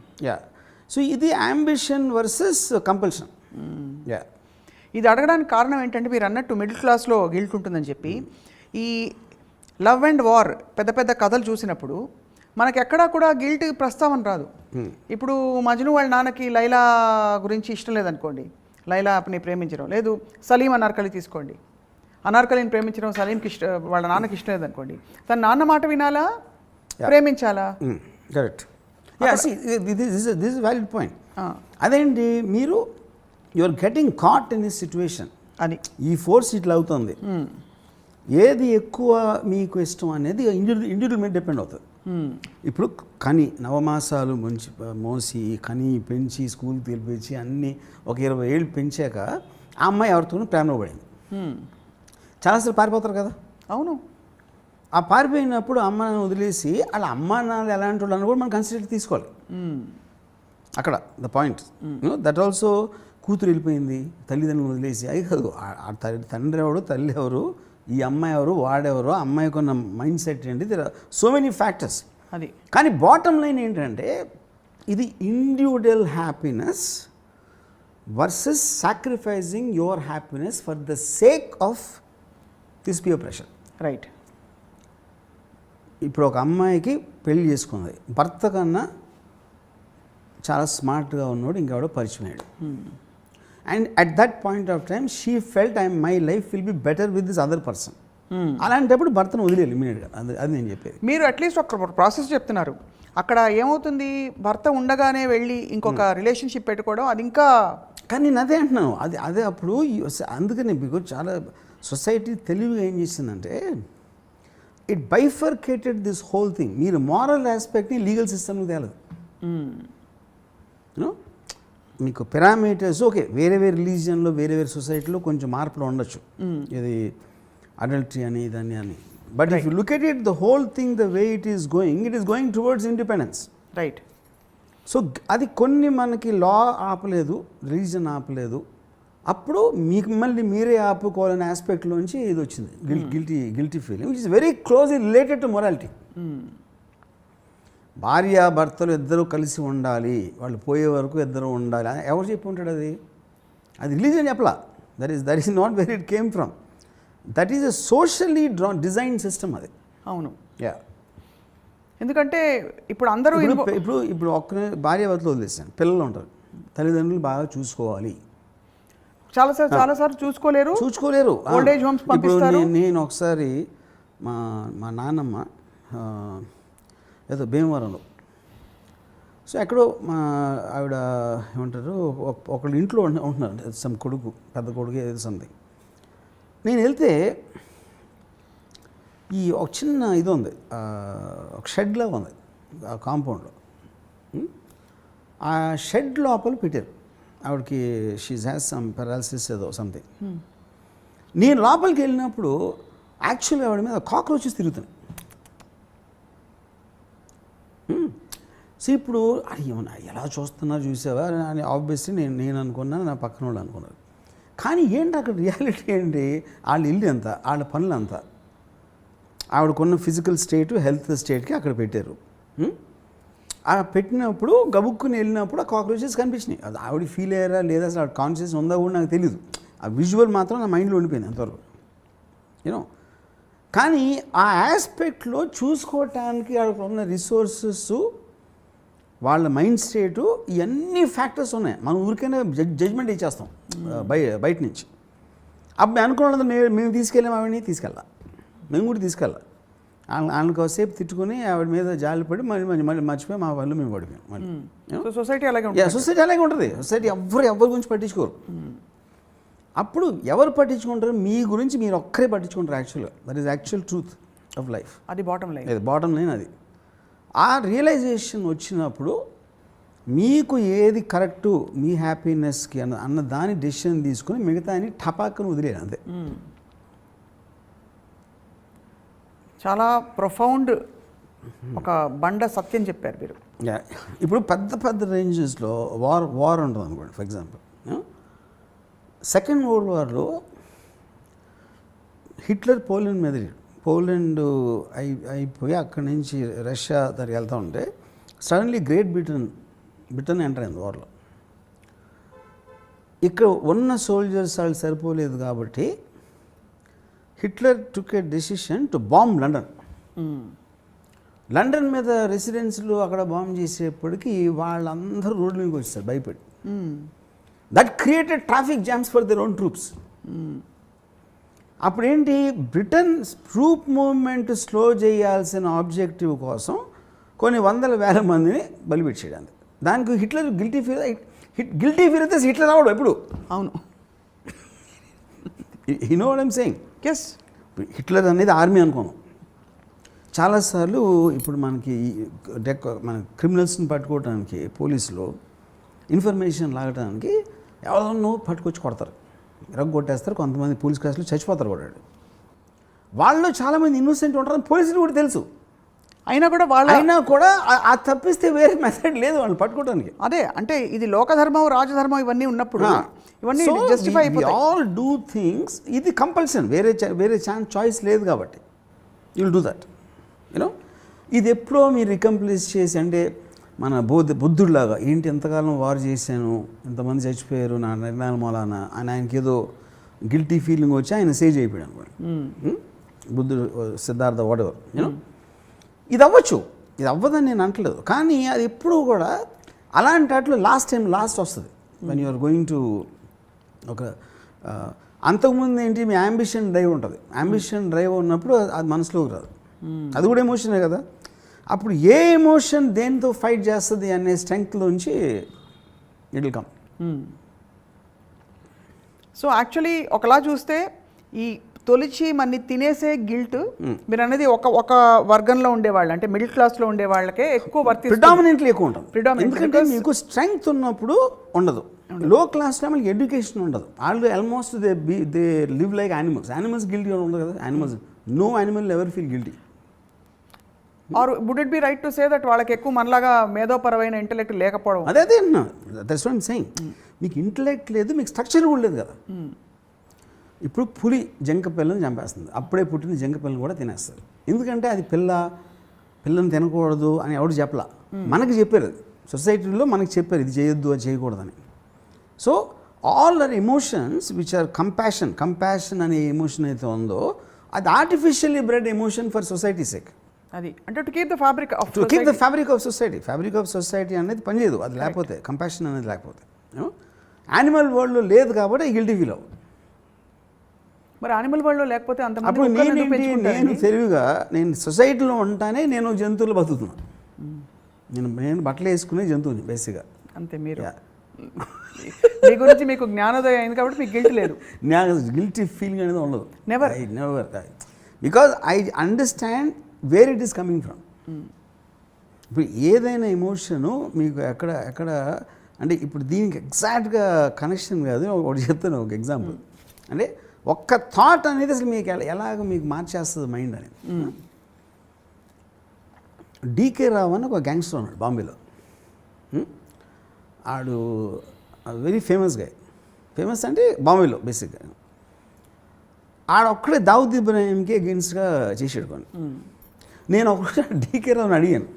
సో ఇది అంబిషన్ వర్సెస్ కంపల్షన్. ఇది అడగడానికి కారణం ఏంటంటే మీరు అన్నట్టు మిడిల్ క్లాస్లో గిల్ట్ ఉంటుందని చెప్పి ఈ లవ్ అండ్ వార్ పెద్ద పెద్ద కథలు చూసినప్పుడు మనకి ఎక్కడా కూడా గిల్ట్ ప్రస్తావన రాదు. ఇప్పుడు మజ్ను వాళ్ళ నాన్నకి లైలా గురించి ఇష్టం లేదనుకోండి, లైలాని ప్రేమించడం లేదు. సలీం అనార్కలి తీసుకోండి, అనార్కలిని ప్రేమించడం సలీంకి వాళ్ళ నాన్నకి ఇష్టం లేదనుకోండి, తన నాన్న మాట వినాలా ప్రేమించాలా? కరెక్ట్. This valid point. అదేంటి, మీరు your getting caught in this situation అని ఈ ఫోర్స్ ఇట్లా అవుతుంది. ఏది ఎక్కువ మీకు ఇష్టం అనేది ఇండివిజువల్ మీద డిపెండ్ అవుతుంది. ఇప్పుడు కని నవమాసాలు మోసి కని పెంచి స్కూల్కి తెలిపించి అన్నీ ఒక 20 ఏళ్ళు పెంచాక ఆ అమ్మాయి ఎవరితోనూ ప్రేమలో పడింది. చాలాసార్లు పారిపోతారు కదా. అవును. ఆ పారిపోయినప్పుడు అమ్మని వదిలేసి వాళ్ళ అమ్మా నాన్న ఎలాంటి వాళ్ళు అని కూడా మనం కన్సిడర్ తీసుకోవాలి. అక్కడ ద పాయింట్. దట్ ఆల్సో కూతురు వెళ్ళిపోయింది, తల్లిదండ్రులు వదిలేసి అది కాదు. తండ్రి ఎవరు, తల్లి ఎవరు, ఈ అమ్మాయి ఎవరు, వాడెవరు, అమ్మాయికి ఉన్న మైండ్ సెట్ ఏంటి, there are so many factors. అది కానీ బాటమ్ లైన్ ఏంటంటే ఇది individual happiness versus sacrificing your happiness for the sake of this peer pressure. Right. ఇప్పుడు ఒక అమ్మాయికి పెళ్లి చేసుకుంది, భర్త కన్నా చాలా స్మార్ట్గా ఉన్నాడు ఇంకెవడో పరిచయం అయ్యాడు. And at that point of time she felt my life will be better with this other person. అలాంటప్పుడు భర్తను వదిలేయాలి ఇమీడియట్గా. అది నేను చెప్పేది. మీరు అట్లీస్ట్ ఒక ప్రాసెస్ చెప్తున్నారు. అక్కడ ఏమవుతుంది, భర్త ఉండగానే వెళ్ళి ఇంకొక రిలేషన్షిప్ పెట్టుకోవడం అది ఇంకా. కానీ నేను అదే అంటున్నాను, అదే అప్పుడు అందుకని మీకు చాలా సొసైటీ తెలివిగా ఏం చేసిందంటే it bifurcated this whole thing. మీరు మారల్ ఆస్పెక్ట్ని లీగల్ సిస్టమ్కి తేలదు. మీకు పారామీటర్స్ ఓకే, వేరే వేరే రిలీజియన్లో వేరే వేరే సొసైటీలో కొంచెం మార్పులు ఉండొచ్చు, ఇది అడల్టరీ అని ఇదని అని. But if you look at it the whole thing the way it is going towards independence. Right. So అది కొన్ని మనకి లా ఆపలేదు, రిలీజన్ ఆపలేదు. అప్పుడు మిమ్మల్ని మీరే ఆపుకోవాలనే ఆస్పెక్ట్లోంచి ఇది వచ్చింది guilty feeling, which is very closely related to morality. భార్య భర్తలు ఇద్దరు కలిసి ఉండాలి, వాళ్ళు పోయే వరకు ఇద్దరు ఉండాలి అని ఎవరు చెప్పి ఉంటాడు? అది రిలీజన్ చెప్పలా. That is not where it came from. That is a socially design system అది. అవును. యా. ఎందుకంటే ఇప్పుడు అందరూ ఇప్పుడు ఒక్కనే భార్య భర్తలు వదిలేసాను, పిల్లలు ఉంటారు, తల్లిదండ్రులు బాగా చూసుకోవాలి. చాలాసార్లు చూసుకోలేరు. ఓల్డ్ ఏజ్ హోమ్స్ పంపిస్తారు. నేను ఒకసారి మా నాన్నమ్మ ఏదో భీమవరంలో, సో ఎక్కడో మా ఆవిడ ఏమంటారు ఒకళ్ళు ఇంట్లో ఉంటున్నారు, సమ్ కొడుకు, పెద్ద కొడుకు ఏదో సంథింగ్. నేను వెళ్తే ఈ ఒక చిన్న ఇది ఉంది, ఒక షెడ్లా ఉంది ఆ కాంపౌండ్లో. ఆ షెడ్ లోపల పెట్టారు ఆవిడకి, షీజ్ హ్యాస్ సమ్ పెరాలసిస్ ఏదో సంథింగ్. నేను లోపలికి వెళ్ళినప్పుడు యాక్చువల్గా ఆవిడ మీద కాక్రోచెస్ తిరుగుతున్నాయి. సో ఇప్పుడు అది ఏమన్నా ఎలా చూస్తున్నారు చూసావా అని ఆబ్వియస్లీ నేను అనుకున్నాను, నా పక్కన వాళ్ళు అనుకున్నారు. కానీ ఏంటి అక్కడ రియాలిటీ ఏంటి, వాళ్ళ ఇల్లు ఎంత, వాళ్ళ పనులు అంతా ఆవిడకున్న ఫిజికల్ స్టేటు హెల్త్ స్టేట్కి అక్కడ పెట్టారు. ఆ పెట్టినప్పుడు గబుక్కుని వెళ్ళినప్పుడు ఆ కాక్రోచెస్ కనిపించినాయి. అది ఆవిడ ఫీల్ అయ్యారా లేదా, అసలు ఆవిడ కాన్షియస్ ఉందా కూడా నాకు తెలియదు. ఆ విజువల్ మాత్రం నా మైండ్లో ఉండిపోయింది అంతవరకు, యూనో. కానీ ఆ ఆస్పెక్ట్లో చూసుకోవటానికి ఆవిడకు ఉన్న రిసోర్సెస్, వాళ్ళ మైండ్ స్టేటు, ఇవన్నీ ఫ్యాక్టర్స్ ఉన్నాయి. మనం ఊరికైనా జడ్జ్మెంట్ ఇచ్చేస్తాం బయట నుంచి. అప్పుడు అనుకున్నది మేము తీసుకెళ్ళాము, ఆవిడని మేము కూడా తీసుకెళ్ళాలి. ఆమెకు కాసేపు తిట్టుకుని ఆవిడ మీద జాలిపడి మళ్ళీ మర్చిపోయి మా వాళ్ళు మేము పడిపోయాం. మళ్ళీ సొసైటీ అలాగే ఉంటుంది. సొసైటీ ఎవరి గురించి పట్టించుకోరు. అప్పుడు ఎవరు పట్టించుకుంటారు, మీ గురించి మీరు ఒక్కరే పట్టించుకుంటారు. యాక్చువల్గా that is actual truth of life. అది బాటమ్ లైన్ అది. ఆ రియలైజేషన్ వచ్చినప్పుడు మీకు ఏది కరెక్టు మీ హ్యాపీనెస్కి అన్న దాని డెసిషన్ తీసుకుని మిగతా అని టపాక్కను వదిలేదు అంతే. చాలా ప్రొఫౌండ్ ఒక బండ సత్యం చెప్పారు మీరు. ఇప్పుడు పెద్ద రేంజెస్లో వార్ ఉంటుంది అనుకోండి. ఫర్ ఎగ్జాంపుల్ సెకండ్ వరల్డ్ వార్లో హిట్లర్ పోలాండ్ అయిపోయి అక్కడి నుంచి రష్యా దగ్గరికి వెళ్తూ ఉంటే సడన్లీ గ్రేట్ బ్రిటన్ ఎంటర్ అయింది వార్లో. ఇక్కడ ఉన్న సోల్జర్స్ వాళ్ళు సరిపోలేదు కాబట్టి Hitler took A decision to bomb London. London మీద రెసిడెన్స్లు అక్కడ బాంబ్ చేసేప్పటికి వాళ్ళందరూ రోడ్ల మీదకి వచ్చేస్తారు భయపడి. That created traffic jams for their own troops. అప్పుడేంటి, బ్రిటన్ ట్రూప్ మూవ్మెంట్ స్లో చేయాల్సిన ఆబ్జెక్టివ్ కోసం కొన్ని వందల వేల మందిని బలిపెట్టేయడానికి. దానికి హిట్లర్ గిల్టీ ఫీల్ అయితే హిట్లర్ రావడం ఎప్పుడు. అవును, you know what I'm saying. Yes, Hitler అనేది ఆర్మీ అనుకోను. చాలాసార్లు ఇప్పుడు మనకి మన క్రిమినల్స్ని పట్టుకోవడానికి పోలీసులు ఇన్ఫర్మేషన్ లాగడానికి ఎవరినో పట్టుకొచ్చి కొడతారు, కొట్టేస్తారు. కొంతమంది పోలీస్ కేసులు చచ్చిపోతారు కూడా. వాళ్ళు చాలామంది ఇన్నోసెంట్ ఉంటారని పోలీసులు కూడా తెలుసు. అయినా కూడా ఆ తప్పిస్తే వేరే మెథడ్ లేదు వాళ్ళు పట్టుకోవడానికి. అదే అంటే ఇది లోకధర్మం రాజధర్మం ఇవన్నీ ఉన్నప్పుడు ఇవన్నీ జస్టిఫై అయిపోతాయి. ఆల్ డూ థింగ్స్, ఇది కంపల్షన్, వేరే చాయిస్ లేదు కాబట్టి you will do that. You know, ఇది ఎప్పుడో మీరు రికంప్లీస్ చేసి, అంటే మన బుద్ధుడిలాగా ఏంటి ఎంతకాలం వారు చేశాను, ఎంతమంది చచ్చిపోయారు నా నిర్ణయాల మూలాన అని ఆయనకి ఏదో గిల్టీ ఫీలింగ్ వచ్చి ఆయన సేజ్ అయిపోయాడు అనమాట. బుద్ధుడు, సిద్ధార్థ, వాటెవర్. యూనో, ఇది అవ్వచ్చు, ఇది అవ్వదని నేను అంటలేదు. కానీ అది ఎప్పుడూ కూడా అలాంటి వాటిలో లాస్ట్ వస్తుంది. When you are going to ఒక అంతకుముందు ఏంటి, మీ యాంబిషన్ డ్రైవ్ ఉంటుంది. యాంబిషన్ డ్రైవ్ ఉన్నప్పుడు అది మనసులోకి రాదు. అది కూడా ఎమోషనే కదా. అప్పుడు ఏ ఎమోషన్ దేనితో ఫైట్ చేస్తుంది అనే స్ట్రెంగ్త్లోంచి it will come. So actually ఒకలా చూస్తే ఈ తొలిచి మన్ని తినేసే గిల్ట్ మీరు అనేది ఒక వర్గంలో ఉండేవాళ్ళు, అంటే మిడిల్ క్లాస్లో ఉండే వాళ్ళకే ఎక్కువ వర్తిస్తుంది. ప్రిడామినెంట్లీ ఎక్కువ ఉంటుంది. ఎందుకంటే మీకు స్ట్రెంగ్త్ ఉన్నప్పుడు ఉండదు. లో క్లాస్లో మనకి ఎడ్యుకేషన్ ఉండదు. వాళ్ళు almost they live like animals guilty ఉండదు కదా. No animal ever feel guilty. Or would it be right to say that వాళ్ళకి ఎక్కువ మనలాగా మేధోపరమైన ఇంటెలెక్ట్ లేకపోవడం? అదే అన్నా, దట్స్ వాట్ ఐమ్ సేయింగ్. మీకు ఇంటెలెక్ట్ లేదు, మీకు స్ట్రక్చర్ కూడా లేదు కదా. ఇప్పుడు పులి జంక పిల్లని చంపేస్తుంది, అప్పుడే పుట్టిన జంక పిల్లని కూడా తినేస్తుంది. ఎందుకంటే అది పిల్లని తినకూడదు అని ఎవరు చెప్పలా, మనకి చెప్పారు. అది సొసైటీలో మనకి చెప్పారు ఇది చేయొద్దు, అది చేయకూడదని. So all are emotions which are compassion అనే ఎమోషన్ అయితే ఉందో అది artificially bred emotion for society sake. అది అంటే to keep the fabric of society అనేది పనిచేయదు అది లేకపోతే, కంపాషన్ అనేది లేకపోతే. యానిమల్ వరల్డ్లో లేదు కాబట్టి గిల్టీ ఫీల్ అవ్వదు. మరి యానిమల్ వరల్డ్లో లేకపోతే అంత అప్పుడు నేను తెలివిగా నేను సొసైటీలో ఉంటానే నేను జంతువులు బతుకుతున్నాను. నేను బట్టలు వేసుకునే జంతువుని బేసిక్గా అంతే. మీరు మీ గురించి మీకు జ్ఞానోదయం అయింది కాబట్టి మీకు గిల్ట్ లేదు. గిల్టీ ఫీలింగ్ అనేది ఉండదు. Never because I understand where it is coming from. ఇప్పుడు ఏదైనా ఎమోషను మీకు ఎక్కడ అంటే ఇప్పుడు దీనికి ఎగ్జాక్ట్గా కనెక్షన్ కాదు, ఒకటి చెప్తాను ఒక ఎగ్జాంపుల్. అంటే ఒక్క థాట్ అనేది అసలు మీకు ఎలాగ మీకు మార్చేస్తుంది మైండ్ అనేది. డీకే రావు అని ఒక గ్యాంగ్స్టర్ ఉన్నాడు బాంబేలో. ఆడు వెరీ ఫేమస్ గాయ్. ఫేమస్ అంటే బాంబేలో బేసిక్గా. ఆడొక్కడే దావుద్ ఇబ్రాహింకి అగెన్స్ట్గా చేసాడు కొన్ని. నేను ఒకటి డీకే రావుని అడిగాను,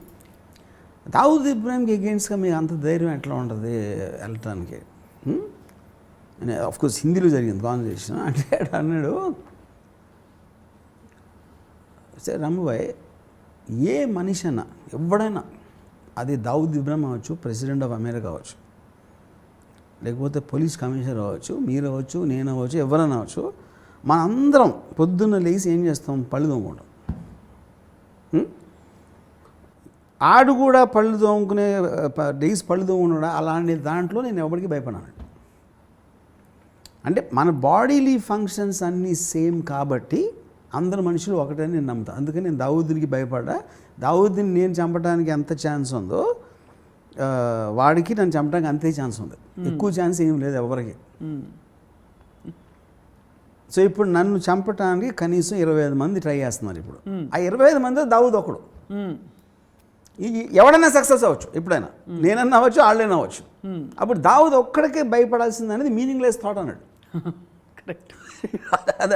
దావుద్ ఇబ్రాహింకి అగెన్స్ట్గా మీకు అంత ధైర్యం ఎట్లా ఉంటుంది వెళ్ళటానికి? ఆఫ్కోర్స్ హిందీలో జరిగింది కాన్వర్సేషన్. అంటే అన్నాడు, సరే రమ్మబాయ్, ఏ మనిషి అన్నా ఎవడైనా, అది దావుద్ ఇబ్రాహిం అవ్వచ్చు, ప్రెసిడెంట్ ఆఫ్ అమెరికా అవ్వచ్చు, లేకపోతే పోలీస్ కమిషనర్ అవ్వచ్చు, మీరు అవ్వచ్చు, నేను అవ్వచ్చు, ఎవరైనా అవ్వచ్చు, మనందరం పొద్దున్న లేచి ఏం చేస్తాం? పళ్ళు తోముకుంటాం. ఆడు కూడా పళ్ళు తోముకునే డేస్ పళ్ళు తోముకున్నాడు. అలాంటి దాంట్లో నేను ఎవరికి భయపడాను. అంటే మన బాడీలీ ఫంక్షన్స్ అన్నీ సేమ్ కాబట్టి అందరు మనుషులు ఒకటే నేను నమ్ముతాను. అందుకని నేను దావూద్కి భయపడ్డా. దావూద్ని నేను చంపడానికి ఎంత ఛాన్స్ ఉందో వాడికి నన్ను చంపడానికి అంతే ఛాన్స్ ఉంది. ఎక్కువ ఛాన్స్ ఏం లేదు ఎవరికి. సో ఇప్పుడు నన్ను చంపడానికి కనీసం 25 మంది ట్రై చేస్తున్నారు. ఇప్పుడు ఆ 25 మంది దావూద్ ఒకడు. ఎవడైనా సక్సెస్ అవ్వచ్చు, ఎప్పుడైనా నేనన్నా అవ్వచ్చు, వాళ్ళైనా అవ్వచ్చు. అప్పుడు దావూద్ ఒక్కడికే భయపడాల్సింది అనేది మీనింగ్లెస్ థాట్ అన్నాడు. కరెక్ట్.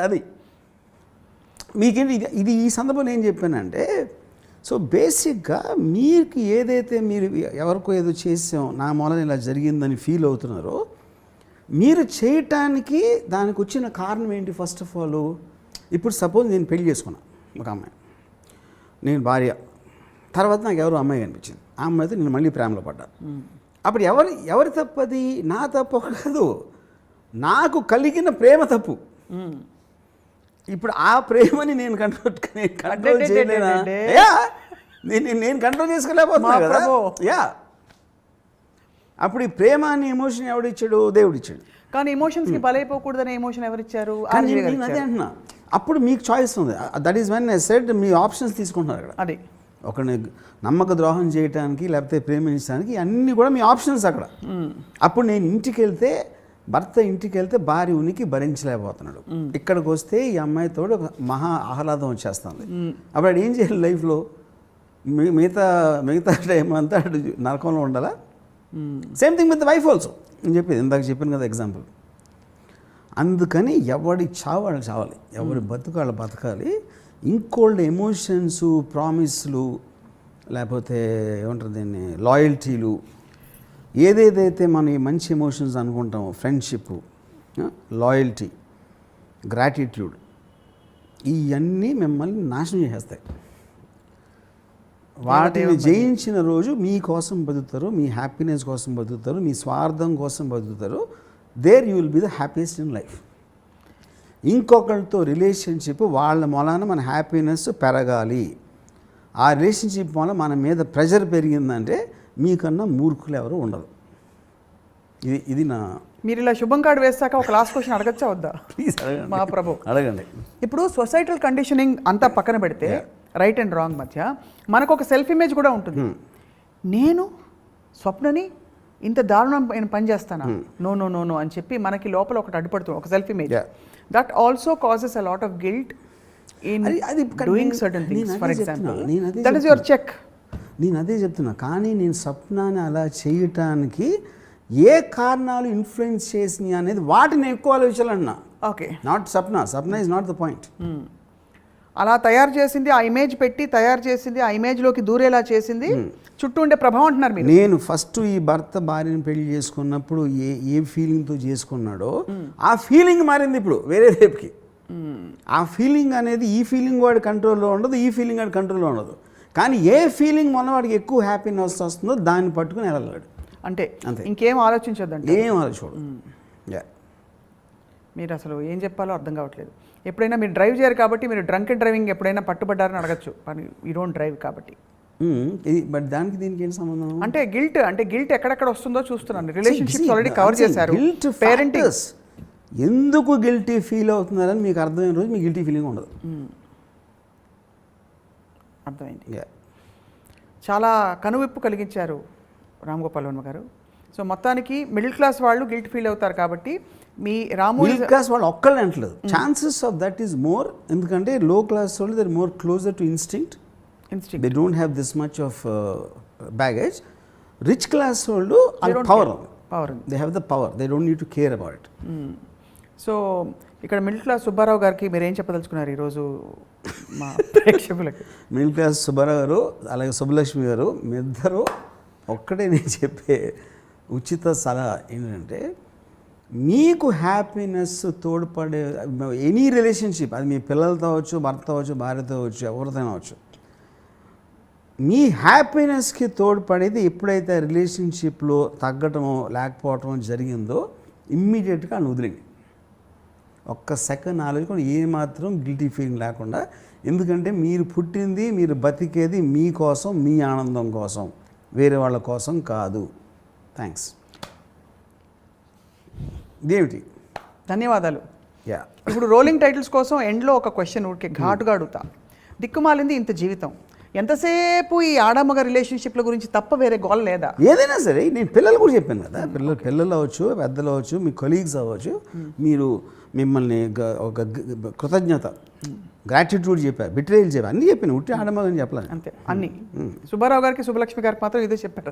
అది మీకేంటి ఇది ఈ సందర్భంలో ఏం చెప్పానంటే, సో బేసిక్గా మీకు ఏదైతే మీరు ఎవరికో ఏదో చేసాం నా మూలన ఇలా జరిగిందని ఫీల్ అవుతున్నారో, మీరు చేయటానికి దానికి వచ్చిన కారణం ఏంటి? ఫస్ట్ ఆఫ్ ఆల్ ఇప్పుడు సపోజ్ నేను పెళ్లి చేసుకున్నా ఒక అమ్మాయి, నేను భార్య, తర్వాత నాకు ఎవరు అమ్మాయి కనిపించింది, ఆ అమ్మాయితో నేను మళ్ళీ ప్రేమలో పడ్డా. అప్పుడు ఎవరి తప్పది? నా తప్పు కాదు, నాకు కలిగిన ప్రేమ తప్పు. ఇప్పుడు ఆ ప్రేమని నేను కంట్రోల్ చేయలేనా? నేను కంట్రోల్ చేసుకోలేకపోతున్నా కదా. యా, అప్పుడు ఈ ప్రేమ అనే ఎమోషన్ ఎవడిచ్చాడు? దేవుడిచ్చాడు. కానీ ఎమోషన్స్కి బలైపోకూడదనే ఎమోషన్ ఎవరిచ్చారు? నేను అదే అంటున్నా, అప్పుడు మీకు చాయిస్ ఉంది. That is when I said me options తీసుకుంటున్నారు అక్కడ. అదే ఒకరిని నమ్మక ద్రోహం చేయడానికి లేకపోతే ప్రేమించడానికి అన్నీ కూడా మీ ఆప్షన్స్ అక్కడ. అప్పుడు నేను ఇంటికి వెళ్తే, భర్త ఇంటికి వెళ్తే భార్య ఉనికి భరించలేకపోతున్నాడు. ఇక్కడికి వస్తే ఈ అమ్మాయితో ఒక మహా ఆహ్లాదం వచ్చేస్తుంది. అప్పుడు ఆడు ఏం చేయాలి లైఫ్లో? మిగతా టైం అంతా నరకంలో ఉండాలా? Same thing with wife also. నేను చెప్పేది ఇందాక చెప్పాను కదా ఎగ్జాంపుల్. అందుకని ఎవడి చావాళ్ళు చావాలి, ఎవరి బతుకాళ్ళు బతకాలి. ఇంకోల్డ్ ఎమోషన్స్, ప్రామిస్లు, లేకపోతే ఏమంటారు దీన్ని, లాయల్టీలు, ఏదేదైతే మనం ఈ మంచి ఎమోషన్స్ అనుకుంటామో, ఫ్రెండ్షిప్, లాయల్టీ, గ్రాటిట్యూడ్, ఇవన్నీ మిమ్మల్ని నాశనం చేసేస్తాయి. వాటిని జయించిన రోజు మీకోసం బతుకుతారు, మీ హ్యాపీనెస్ కోసం బతుకుతారు, మీ స్వార్థం కోసం బతుకుతారు. There you will be the happiest in life. ఇంకొకరితో రిలేషన్షిప్ వాళ్ళ మూలాన మన హ్యాపీనెస్ పెరగాలి. ఆ రిలేషన్షిప్ వల్ల మన మీద ప్రెషర్ పెరిగిందంటే మీకన్నా మూర్ఖులు ఎవరు ఉండదు. ఇది నా. మీరు ఇలా శుభం కార్డు వేస్తాక ఒక లాస్ట్ క్వశ్చన్ అడగచ్చా వద్దా? ప్లీజ్ అడగండి. మా ప్రభు అడగండి. ఇప్పుడు సొసైటల్ కండిషనింగ్ అంతా పక్కన పెడితే, రైట్ అండ్ రాంగ్ మధ్య మనకు ఒక సెల్ఫ్ ఇమేజ్ కూడా ఉంటుంది. నేను స్వప్నని ఇంత దారుణం పని చేస్తానా, నో నో నో నో అని చెప్పి మనకి లోపల ఒకటి అడ్డుపడుతుంది, ఒక self image. That also causes a lot of guilt in doing certain things. For example, that is your check. నేను అదే చెప్తున్నా. కానీ నేను స్వప్నాన్ని అలా చేయటానికి ఏ కారణాలు ఇన్ఫ్లుయెన్స్ చేసినాయి అనేది వాటిని ఎక్కువ ఆలోచించాలన్నా. Okay, not Sapna is not the point. అలా తయారు చేసింది, ఆ ఇమేజ్ పెట్టి తయారు చేసింది, ఆ ఇమేజ్లోకి దూరేలా చేసింది చుట్టూ ఉండే ప్రభావం అంటున్నారు మీరు. నేను ఫస్ట్ ఈ భర్త భార్యను పెళ్లి చేసుకున్నప్పుడు ఏ ఫీలింగ్తో చేసుకున్నాడో ఆ ఫీలింగ్ మారింది ఇప్పుడు వేరే రేపుకి. ఆ ఫీలింగ్ అనేది ఈ ఫీలింగ్ వాడి కంట్రోల్లో ఉండదు, ఈ ఫీలింగ్ వాడి కంట్రోల్లో ఉండదు. కానీ ఏ ఫీలింగ్ మన వాడికి ఎక్కువ హ్యాపీనెస్ వస్తుందో దాన్ని పట్టుకుని వెళ్ళగలడు. అంటే ఇంకేం ఆలోచించొద్దంటే. ఏం ఆలోచించడు. మీరు అసలు ఏం చెప్పాలో అర్థం కావట్లేదు. ఎప్పుడైనా మీరు డ్రైవ్ చేయరు కాబట్టి మీరు డ్రంక్ అండ్ డ్రైవింగ్ ఎప్పుడైనా పట్టుబడ్డారని అడగచ్చు. యూ డోంట్ డ్రైవ్ కాబట్టి. బట్ దానికి దీనికి ఏం సంబంధం? అంటే గిల్ట్ ఎక్కడెక్కడ వస్తుందో చూస్తున్నాను. రిలేషన్షిప్స్ ఆల్రెడీ కవర్ చేశారు. పేరెంటింగ్ ఎందుకు గిల్టీ ఫీల్ అవుతున్నారని మీకు అర్థమైన రోజు మీకు గిల్టీ ఫీలింగ్ ఉండదు. అర్థమైంది. చాలా కనువిప్పు కలిగించారు రామ్ గోపాల్ వర్మ గారు. సో మొత్తానికి మిడిల్ క్లాస్ వాళ్ళు గిల్ట్ ఫీల్ అవుతారు కాబట్టి మీ రాము మిడిల్ క్లాస్ వాళ్ళు ఒక్కళ్ళే అంటలేదు. Chances of that is more. ఎందుకంటే లో క్లాస్ వాళ్ళు they are more closer to instinct. They don't have this much of baggage. Rich class వాళ్ళు power they have the power, they don't need to care about it. So ఇక్కడ middle class Subbarao గారికి మీరు ఏం చెప్పదలుచుకున్నారు ఈరోజు మా ప్రేక్షకులకి? మిడిల్ క్లాస్ సుబ్బారావు గారు అలాగే సుబ్బలక్ష్మి గారు మీ ఇద్దరు ఒక్కటే నేను చెప్పే ఉచిత సలహా ఏంటంటే, మీకు హ్యాపీనెస్ తోడ్పడే ఎనీ రిలేషన్షిప్, అది మీ పిల్లలతో అవచ్చు, భర్త అవచ్చు, భార్యతో అవచ్చు, ఎవరితో అవచ్చు, మీ హ్యాపీనెస్కి తోడ్పడేది ఎప్పుడైతే రిలేషన్షిప్లో తగ్గటమో లేకపోవటమో జరిగిందో ఇమ్మీడియట్గా అని వదిలేండి. ఒక్క సెకండ్ ఆలోచించుకొని ఏమాత్రం గిల్టీ ఫీలింగ్ లేకుండా. ఎందుకంటే మీరు పుట్టింది, మీరు బతికేది మీకోసం, మీ ఆనందం కోసం, వేరే వాళ్ళ కోసం కాదు. థ్యాంక్స్. ఇదేమిటి? ధన్యవాదాలు. ఇప్పుడు రోలింగ్ టైటిల్స్ కోసం ఎండ్లో ఒక క్వశ్చన్ ఊరికే ఘాటుగా అడుగుతా. దిక్కుమాలింది ఇంత జీవితం, ఎంతసేపు ఈ ఆడమగ రిలేషన్షిప్ల గురించి తప్ప వేరే గోల్ లేదా? ఏదైనా సరే, నేను పిల్లలు కూడా చెప్పాను కదా, పిల్లలు అవ్వచ్చు, పెద్దలు అవ్వచ్చు, మీ కొలీగ్స్ అవ్వచ్చు, మీరు మిమ్మల్ని ఒక కృతజ్ఞత, గ్రాటిట్యూడ్ చెప్పారు, బిట్రేయల్ చెప్పారు, అన్నీ చెప్పాను. ఉట్టి ఆడమగని చెప్పలేదు అంతే. అన్నీ సుబ్బారావు గారికి, సుబ్బలక్ష్మి గారికి మాత్రం ఇదే చెప్పారు.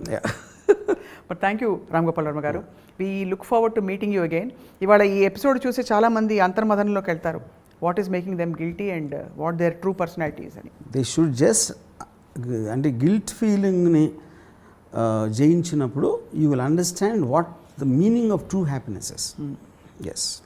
But thank you Ram Gopal Varma గారు. We look forward to meeting you again. ఇవాళ ఈ ఎపిసోడ్ చూసి చాలామంది అంతర్మథనంలోకి వెళ్తారు. What is making them guilty and what their true personalities అని. దే షుడ్ జస్ట్, అంటే గిల్ట్ ఫీలింగ్ని జయించినప్పుడు you will understand what the meaning of true happinesses. Yes.